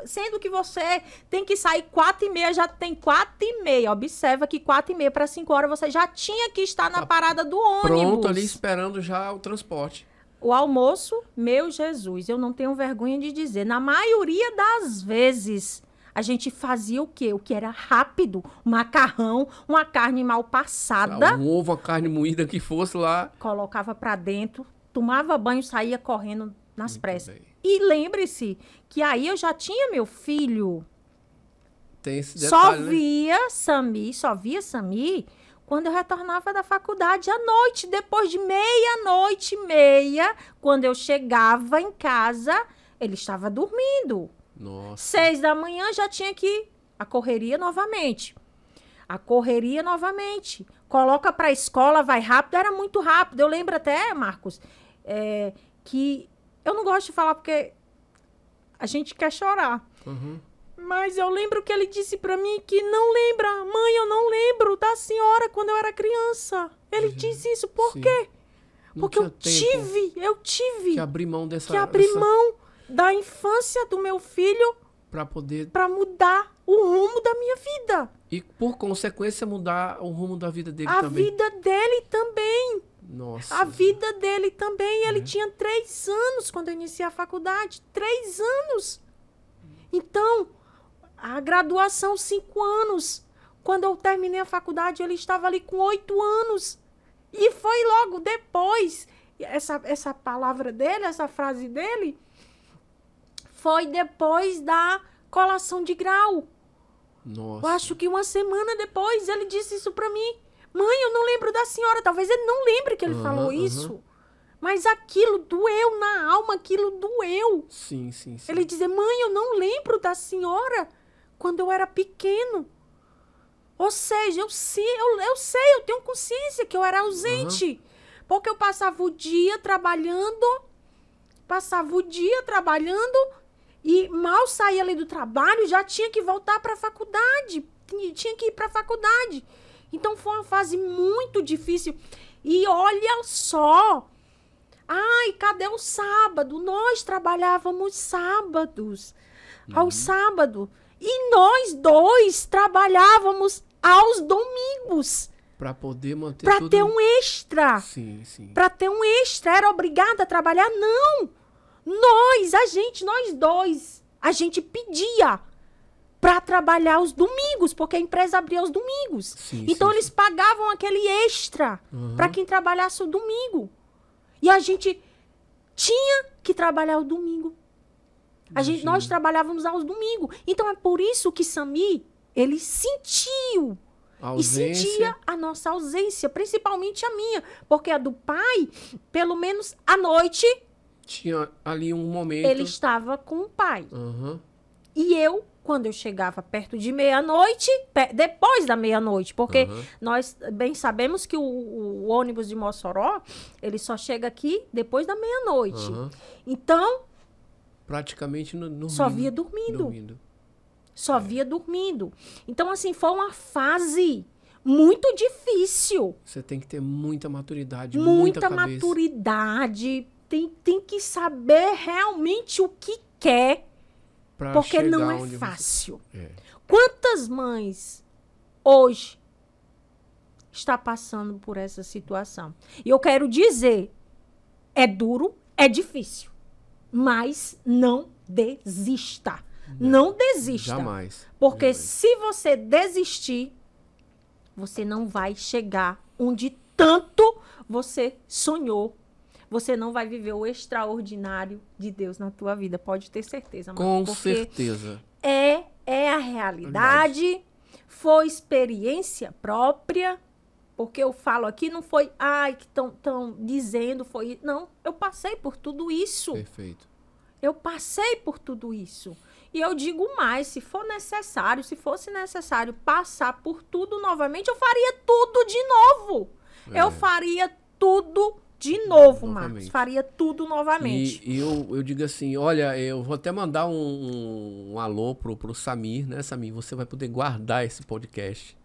sendo que você tem que sair 4h30, já tem 4h30. Observa que 4h30 para 5h você já tinha que estar na parada do ônibus. Pronto ali esperando já o transporte. O almoço, meu Jesus, eu não tenho vergonha de dizer. Na maioria das vezes, a gente fazia o quê? O que era rápido. Um macarrão, uma carne mal passada. Um ovo, uma carne moída que fosse lá. Colocava para dentro, tomava banho, saía correndo nas Muito pressas. bem. E lembre-se que aí eu já tinha meu filho. Tem esse Só detalhe, via Sami quando eu retornava da faculdade à noite, depois de 00:30, quando eu chegava em casa, ele estava dormindo. Nossa. 6h já tinha que a correria novamente. Coloca para a escola, vai rápido, era muito rápido. Eu lembro até, Marcos, que eu não gosto de falar porque a gente quer chorar. Uhum. Mas eu lembro que ele disse pra mim que não lembra. Mãe, eu não lembro da senhora quando eu era criança. Ele disse isso. Por quê? Porque eu tive que abrir mão mão da infância do meu filho para mudar o rumo da minha vida. E, por consequência, mudar o rumo da vida dele também. A vida dele também. Nossa. A vida dele também. Ele tinha 3 anos quando eu iniciei a faculdade. 3 anos. Então, a graduação, 5 anos. Quando eu terminei a faculdade, ele estava ali com 8 anos. E foi logo depois, essa palavra dele, essa frase dele, foi depois da colação de grau. Nossa. Eu acho que 1 semana depois ele disse isso pra mim. Mãe, eu não lembro da senhora. Talvez ele não lembre que ele falou isso. Mas aquilo doeu na alma, aquilo doeu. Sim. Ele dizia, mãe, eu não lembro da senhora quando eu era pequeno. Ou seja, eu sei, eu tenho consciência que eu era ausente. Porque eu passava o dia trabalhando e mal saía ali do trabalho, já tinha que voltar para a faculdade. Tinha que ir para a faculdade. Então foi uma fase muito difícil. E olha só. Ai, cadê o sábado? Nós trabalhávamos sábados. Aos sábados. E nós 2 trabalhávamos aos domingos. Para poder manter Para ter um extra. Sim. Para ter um extra. Era obrigada a trabalhar? Não. Nós 2, a gente pedia para trabalhar os domingos, porque a empresa abria aos domingos. Então, eles pagavam aquele extra para quem trabalhasse o domingo. E a gente tinha que trabalhar o domingo. Nós trabalhávamos aos domingos. Então, é por isso que Sami, ele sentiu. E sentia a nossa ausência, principalmente a minha. Porque a do pai, pelo menos à noite... Tinha ali um momento... Ele estava com o pai. E eu, quando eu chegava perto de meia-noite, depois da meia-noite, porque nós bem sabemos que o ônibus de Mossoró, ele só chega aqui depois da meia-noite. Então... Praticamente só via dormindo. Só via dormindo. Então, assim, foi uma fase muito difícil. Você tem que ter muita maturidade, muita maturidade. Tem que saber realmente o que quer, porque não é fácil. Quantas mães hoje está passando por essa situação? E eu quero dizer, é duro, é difícil, mas não desista. Não desista. Jamais. Porque se você desistir, você não vai chegar onde tanto você sonhou. Você não vai viver o extraordinário de Deus na tua vida. Pode ter certeza. Com certeza. É a realidade. Foi experiência própria. Porque eu falo aqui, não foi, que estão dizendo, foi... Não, eu passei por tudo isso. Perfeito. Eu passei por tudo isso. E eu digo mais, se fosse necessário passar por tudo novamente, eu faria tudo de novo. Eu faria tudo de novo, Marcos. Faria tudo novamente. E eu digo assim, olha, eu vou até mandar um alô pro Samir, né, Samir? Você vai poder guardar esse podcast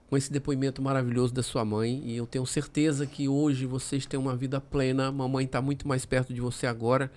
com esse depoimento maravilhoso da sua mãe. E eu tenho certeza que hoje vocês têm uma vida plena. Mamãe está muito mais perto de você agora,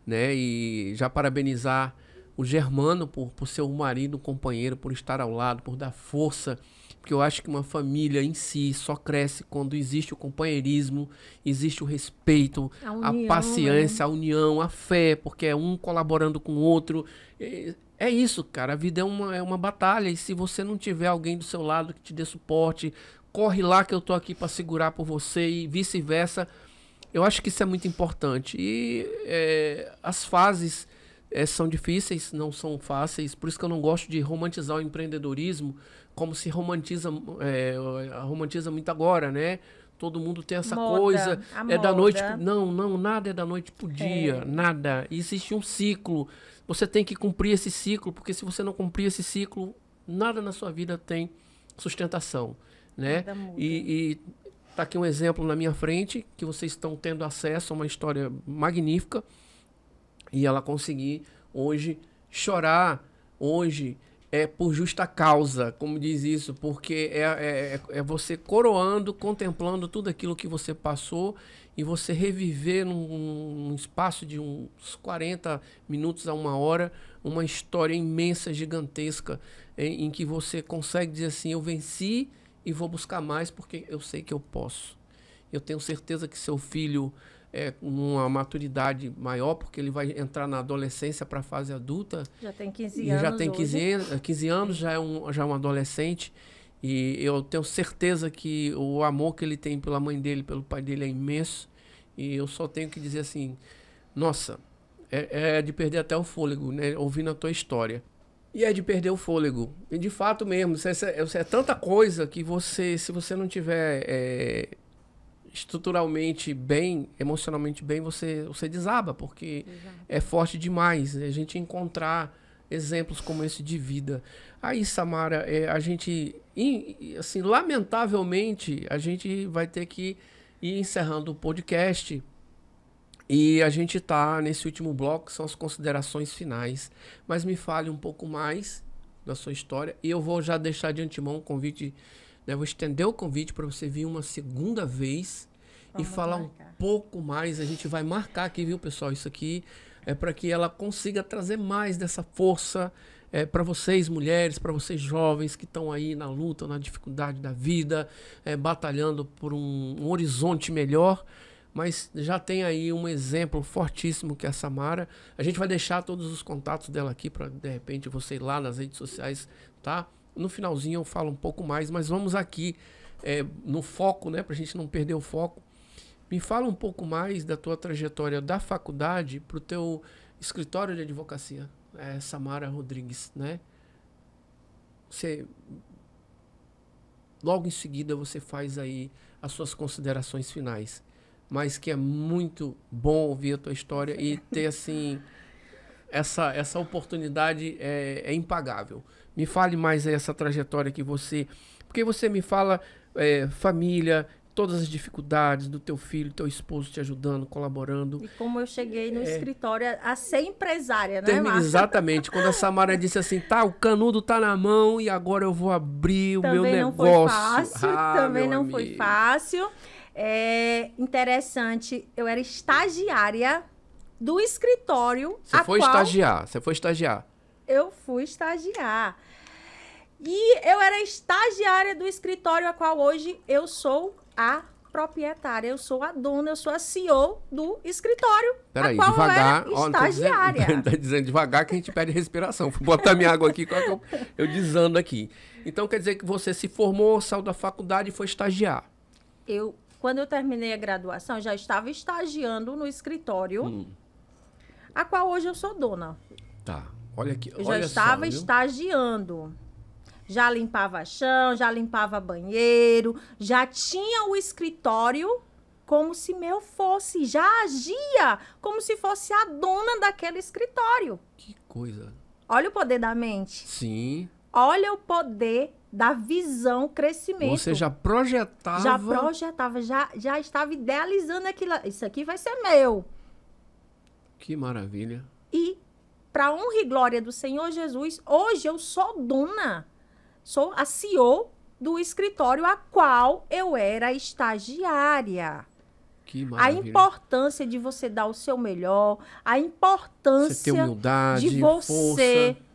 né? E já parabenizar o Germano por ser um marido, um companheiro, por estar ao lado, por dar força. Porque eu acho que uma família em si só cresce quando existe o companheirismo, existe o respeito, a paciência, a união, a fé, porque é um colaborando com o outro. É isso, cara. A vida é uma batalha. E se você não tiver alguém do seu lado que te dê suporte, corre lá que eu tô aqui para segurar por você e vice-versa. Eu acho que isso é muito importante. E as fases são difíceis, não são fáceis. Por isso que eu não gosto de romantizar o empreendedorismo como se romantiza muito agora, né? Todo mundo tem essa coisa. Da noite. Não, nada é da noite pro dia. Nada. Existe um ciclo. Você tem que cumprir esse ciclo, porque se você não cumprir esse ciclo, nada na sua vida tem sustentação, né? E tá aqui um exemplo na minha frente, que vocês estão tendo acesso a uma história magnífica, e ela conseguir hoje chorar, hoje por justa causa, como diz isso, porque é você coroando, contemplando tudo aquilo que você passou e você reviver num espaço de uns 40 minutos a 1 hora, uma história imensa, gigantesca, em que você consegue dizer assim, eu venci e vou buscar mais porque eu sei que eu posso. Eu tenho certeza que seu filho uma maturidade maior, porque ele vai entrar na adolescência para a fase adulta. Já tem 15 anos. Já tem 15 anos, já é um adolescente. E eu tenho certeza que o amor que ele tem pela mãe dele, pelo pai dele é imenso. E eu só tenho que dizer assim, nossa, é de perder até o fôlego, né? Ouvindo a tua história. E é de perder o fôlego. E de fato mesmo, é tanta coisa que se você não tiver estruturalmente bem, emocionalmente bem, você desaba, porque é forte demais a gente encontrar exemplos como esse de vida. Aí, Samara, a gente, assim, lamentavelmente, a gente vai ter que ir encerrando o podcast e a gente tá nesse último bloco, que são as considerações finais. Mas me fale um pouco mais da sua história e eu vou já deixar de antemão o convite, né, vou estender o convite para você vir uma segunda vez e falar um pouco mais. A gente vai marcar aqui, viu, pessoal? Isso aqui é para que ela consiga trazer mais dessa força para vocês, mulheres, para vocês jovens que estão aí na luta, na dificuldade da vida, batalhando por um horizonte melhor. Mas já tem aí um exemplo fortíssimo que é a Samara. A gente vai deixar todos os contatos dela aqui para, de repente, você ir lá nas redes sociais, tá? No finalzinho eu falo um pouco mais, mas vamos aqui no foco, né? Pra gente não perder o foco. Me fala um pouco mais da tua trajetória da faculdade pro teu escritório de advocacia, Samara Rodrigues, né? Logo em seguida você faz aí as suas considerações finais. Mas que é muito bom ouvir a tua história e ter, assim, essa oportunidade é impagável. Me fale mais aí essa trajetória que você... Porque você me fala família, todas as dificuldades do teu filho, teu esposo te ajudando, colaborando. E como eu cheguei no escritório a ser empresária, né, Márcia? Exatamente. Quando a Samara disse assim, tá, o canudo tá na mão e agora eu vou abrir o meu negócio. Também não foi fácil. É interessante, eu era estagiária do escritório. Você foi estagiar. Eu fui estagiar. E eu era estagiária do escritório, a qual hoje eu sou a proprietária, eu sou a dona, eu sou a CEO do escritório. Peraí, a qual devagar. Eu era estagiária. Tá dizendo devagar que a gente perde respiração. Vou botar minha água aqui, eu desando aqui. Então quer dizer que você se formou, saiu da faculdade e foi estagiar. Quando eu terminei a graduação, eu já estava estagiando no escritório, a qual hoje eu sou dona. Tá, olha aqui. Eu já estava estagiando. Já limpava chão, já limpava banheiro, já tinha o escritório como se meu fosse, já agia como se fosse a dona daquele escritório. Que coisa. Olha o poder da mente. Sim. Olha o poder da visão, crescimento. Você já projetava. Já projetava, já estava idealizando aquilo. Isso aqui vai ser meu. Que maravilha. E, para honra e glória do Senhor Jesus, hoje eu sou dona. Sou a CEO do escritório a qual eu era estagiária. Que A maravilha. importância de você dar o seu melhor, a importância Você ter humildade, de você força.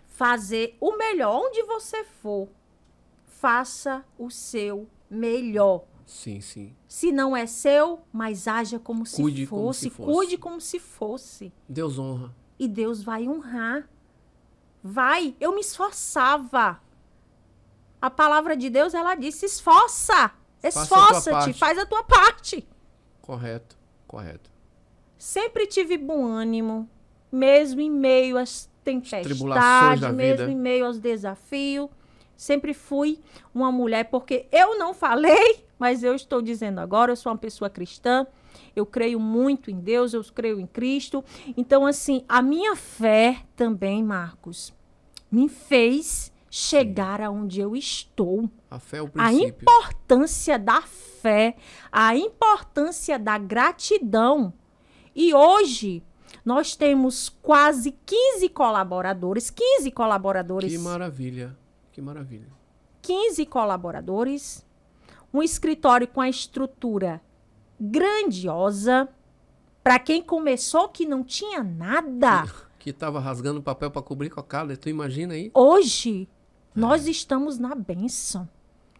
fazer o melhor. Onde você for, faça o seu melhor. Sim, sim. Se não é seu, mas haja como se Cuide fosse. como se fosse. Cuide como se fosse. Deus honra. E Deus vai honrar. Vai. Eu me esforçava. A palavra de Deus, ela disse, esforça. Faça a tua Esforça-te, parte. faz a tua parte. Correto, correto. Sempre tive bom ânimo, mesmo em meio às tribulações tempestades, da mesmo vida. em meio aos desafios. Sempre fui uma mulher, porque eu não falei, mas eu estou dizendo agora, eu sou uma pessoa cristã, eu creio muito em Deus, eu creio em Cristo. Então, assim, a minha fé também, Marcos, me fez chegar aonde eu estou. A fé é o A princípio. importância da fé, a importância da gratidão. E hoje nós temos quase 15 colaboradores, Que maravilha, que maravilha. 15 colaboradores, um escritório com a estrutura grandiosa. Para quem começou que não tinha nada, Que tava rasgando papel para cobrir cocada. Tu imagina aí? hoje nós estamos na bênção.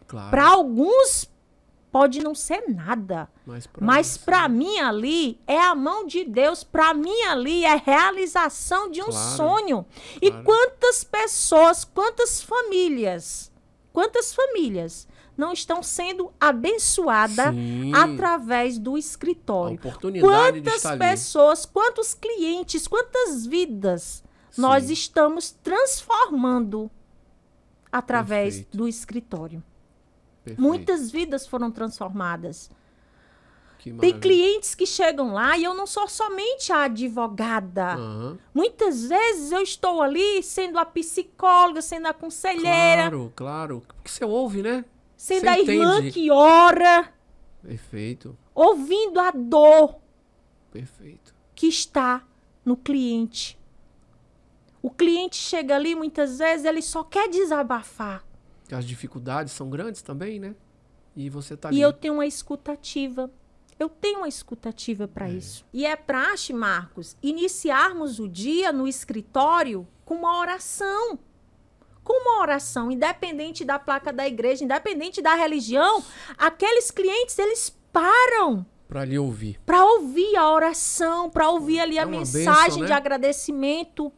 Claro. Para alguns pode não ser nada, mas você- para mim ali é a mão de Deus, para mim ali é realização de um Claro, sonho. E claro. quantas pessoas, quantas famílias não estão sendo abençoadas Sim. através do A escritório? oportunidade de Quantas estar ali. pessoas, quantos clientes, quantas vidas nós Sim. estamos transformando através Perfeito. do escritório? Perfeito. Muitas vidas foram transformadas. Que Tem maravilha. clientes que chegam lá e eu não sou somente a advogada. Aham. Muitas vezes eu estou ali sendo a psicóloga, sendo a conselheira, Claro, claro. Porque você ouve, né? sendo você a irmã entende. que ora, Perfeito, ouvindo a dor perfeito. que está no cliente. O cliente chega ali, muitas vezes, ele só quer desabafar. As dificuldades são grandes também, né? E você tá ali. E eu tenho uma escutativa. Eu tenho uma escutativa para isso. E é praxe, Marcos, iniciarmos o dia no escritório com uma oração. Com uma oração, independente da placa da igreja, independente da religião, aqueles clientes, eles param Pra lhe ouvir. para ouvir a oração, para ouvir ali É a uma mensagem bênção, né? de agradecimento.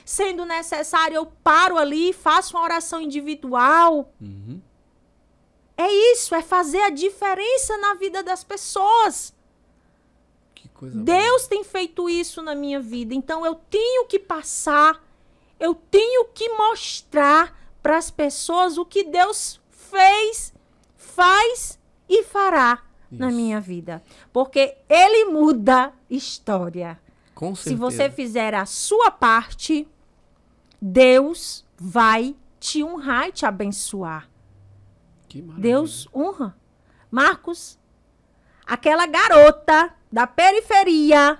Sendo necessário, eu paro ali, faço uma oração individual. Uhum. É isso, é fazer a diferença na vida das pessoas. Que coisa Deus tem feito isso na minha vida. Então eu tenho que passar, eu tenho que mostrar para as pessoas o que Deus fez, faz e fará na Isso. minha vida. Porque Ele muda história. boa. Com Se certeza. você fizer a sua parte, Deus vai te honrar e te abençoar. Que maravilha. Deus honra. Marcos, aquela garota da periferia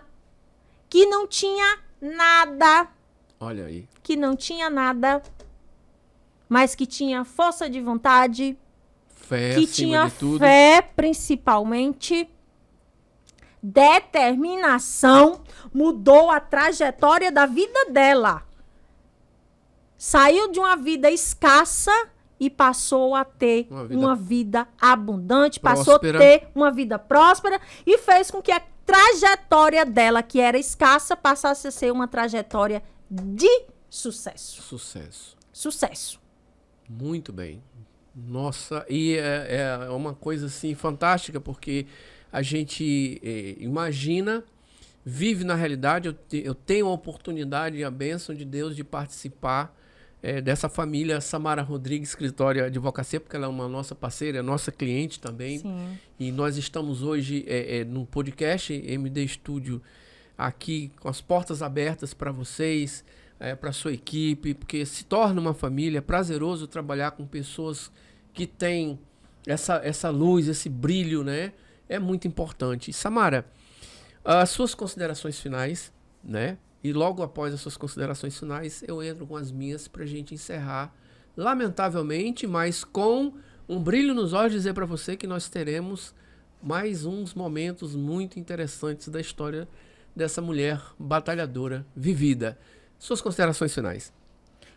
que não tinha nada, Olha aí. mas que tinha força de vontade, Fé que acima tinha de tudo. fé principalmente, determinação, mudou a trajetória da vida dela. Saiu de uma vida escassa e passou a ter uma vida abundante, passou a próspera. ter uma vida próspera e fez com que a trajetória dela, que era escassa, passasse a ser uma trajetória de sucesso. Sucesso. Sucesso. Muito bem. Nossa, e é uma coisa assim fantástica, porque a gente imagina, vive na realidade. Eu tenho a oportunidade e a bênção de Deus de participar dessa família Samara Rodrigues Escritório de Advocacia, porque ela é uma nossa parceira, é nossa cliente também. Sim. E nós estamos hoje no podcast MD Studio aqui com as portas abertas para vocês, para sua equipe, porque se torna uma família. É prazeroso trabalhar com pessoas que têm essa luz, esse brilho, né? É muito importante. Samara, as suas considerações finais, né? E logo após as suas considerações finais, eu entro com as minhas para a gente encerrar. Lamentavelmente, mas com um brilho nos olhos, dizer para você que nós teremos mais uns momentos muito interessantes da história dessa mulher batalhadora, vivida. Suas considerações finais.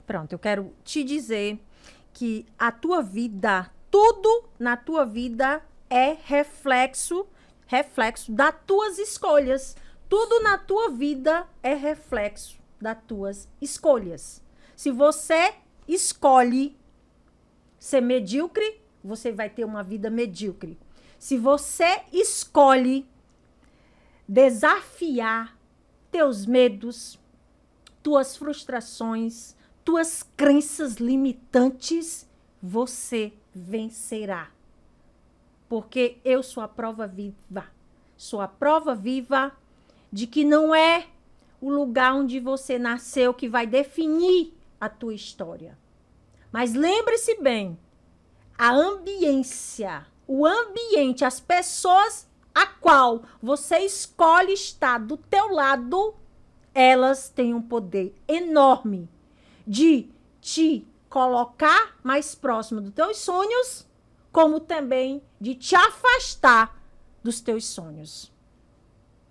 Pronto, eu quero te dizer que a tua vida, tudo na tua vida é reflexo das tuas escolhas. Tudo na tua vida é reflexo das tuas escolhas. Se você escolhe ser medíocre, você vai ter uma vida medíocre. Se você escolhe desafiar teus medos, tuas frustrações, tuas crenças limitantes, você vencerá. Porque eu sou a prova viva. Sou a prova viva de que não é o lugar onde você nasceu que vai definir a tua história. Mas lembre-se bem, a ambiência, o ambiente, as pessoas a qual você escolhe estar do teu lado, elas têm um poder enorme de te colocar mais próximo dos teus sonhos, como também de te afastar dos teus sonhos.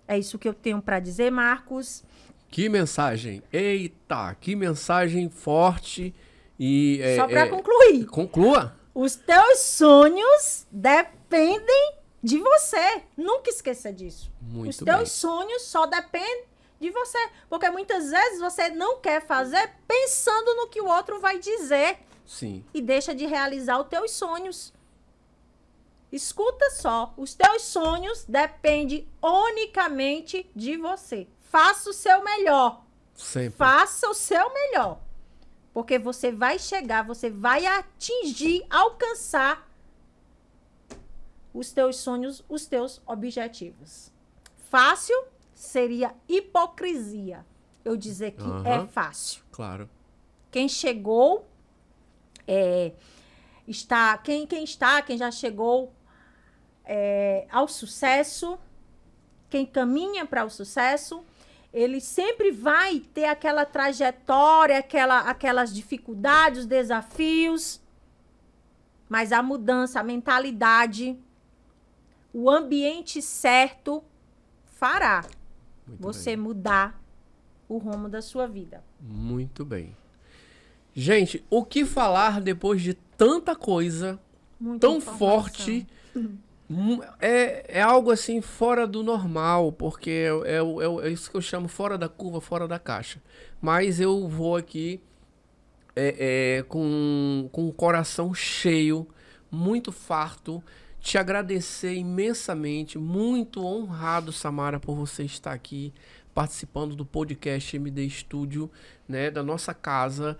É isso que eu tenho para dizer, Marcos. Que mensagem! Eita, que mensagem forte! E só para concluir. Conclua. Os teus sonhos dependem de você. Nunca esqueça disso. Muito Os teus bem. sonhos só dependem de você. Porque muitas vezes você não quer fazer pensando no que o outro vai dizer. Sim. E deixa de realizar os teus sonhos. Escuta só. Os teus sonhos dependem unicamente de você. Faça o seu melhor. Sempre. Faça o seu melhor. Porque você vai chegar, você vai atingir, alcançar os teus sonhos, os teus objetivos. Fácil seria hipocrisia eu dizer que é fácil. Claro. Quem chegou, quem já chegou ao sucesso, quem caminha para o sucesso, ele sempre vai ter aquela trajetória, aquelas dificuldades, os desafios. Mas a mudança, a mentalidade, o ambiente certo fará você mudar o rumo da sua vida. Muito bem. Gente, o que falar depois de tanta coisa, Muita tão informação. forte? É algo assim fora do normal, porque é isso que eu chamo fora da curva, fora da caixa. Mas eu vou aqui com o coração cheio, muito farto, te agradecer imensamente, muito honrado, Samara, por você estar aqui participando do podcast MD Studio, né, da nossa casa.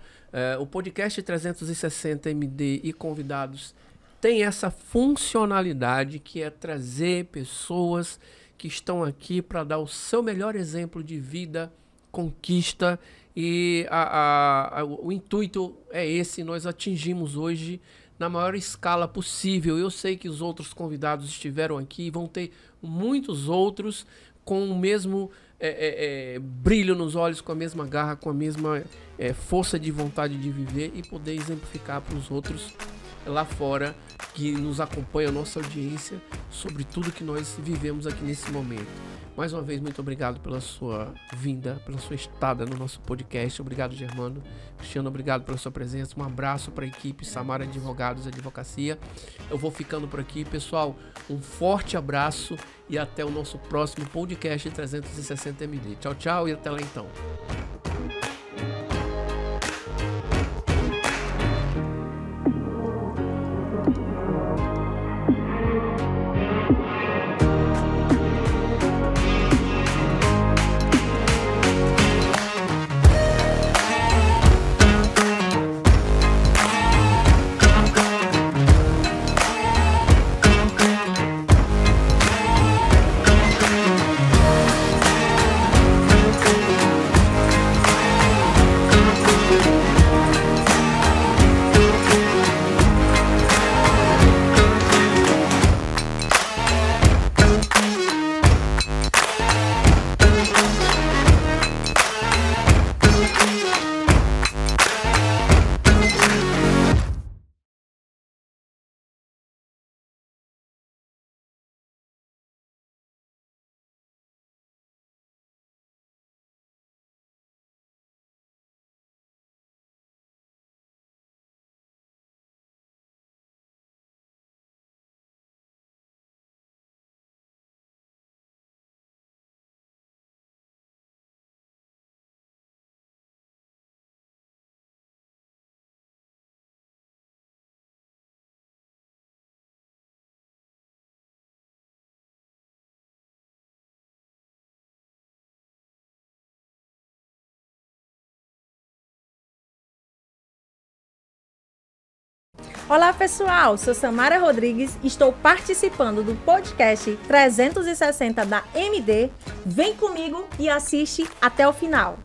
O podcast 360 MD e convidados tem essa funcionalidade que é trazer pessoas que estão aqui para dar o seu melhor exemplo de vida, conquista, e o intuito é esse. Nós atingimos hoje na maior escala possível. Eu sei que os outros convidados estiveram aqui, vão ter muitos outros com o mesmo brilho nos olhos, com a mesma garra, com a mesma força de vontade de viver e poder exemplificar para os outros lá fora que nos acompanha, a nossa audiência, sobre tudo que nós vivemos aqui nesse momento. Mais uma vez, muito obrigado pela sua vinda, pela sua estada no nosso podcast. Obrigado, Germano. Cristiano, obrigado pela sua presença. Um abraço para a equipe Samara Advogados e Advocacia. Eu vou ficando por aqui, pessoal. Um forte abraço e até o nosso próximo podcast 360 MD. Tchau, tchau e até lá então. Olá, pessoal, sou Samara Rodrigues, estou participando do podcast 360 da MD. Vem comigo e assiste até o final.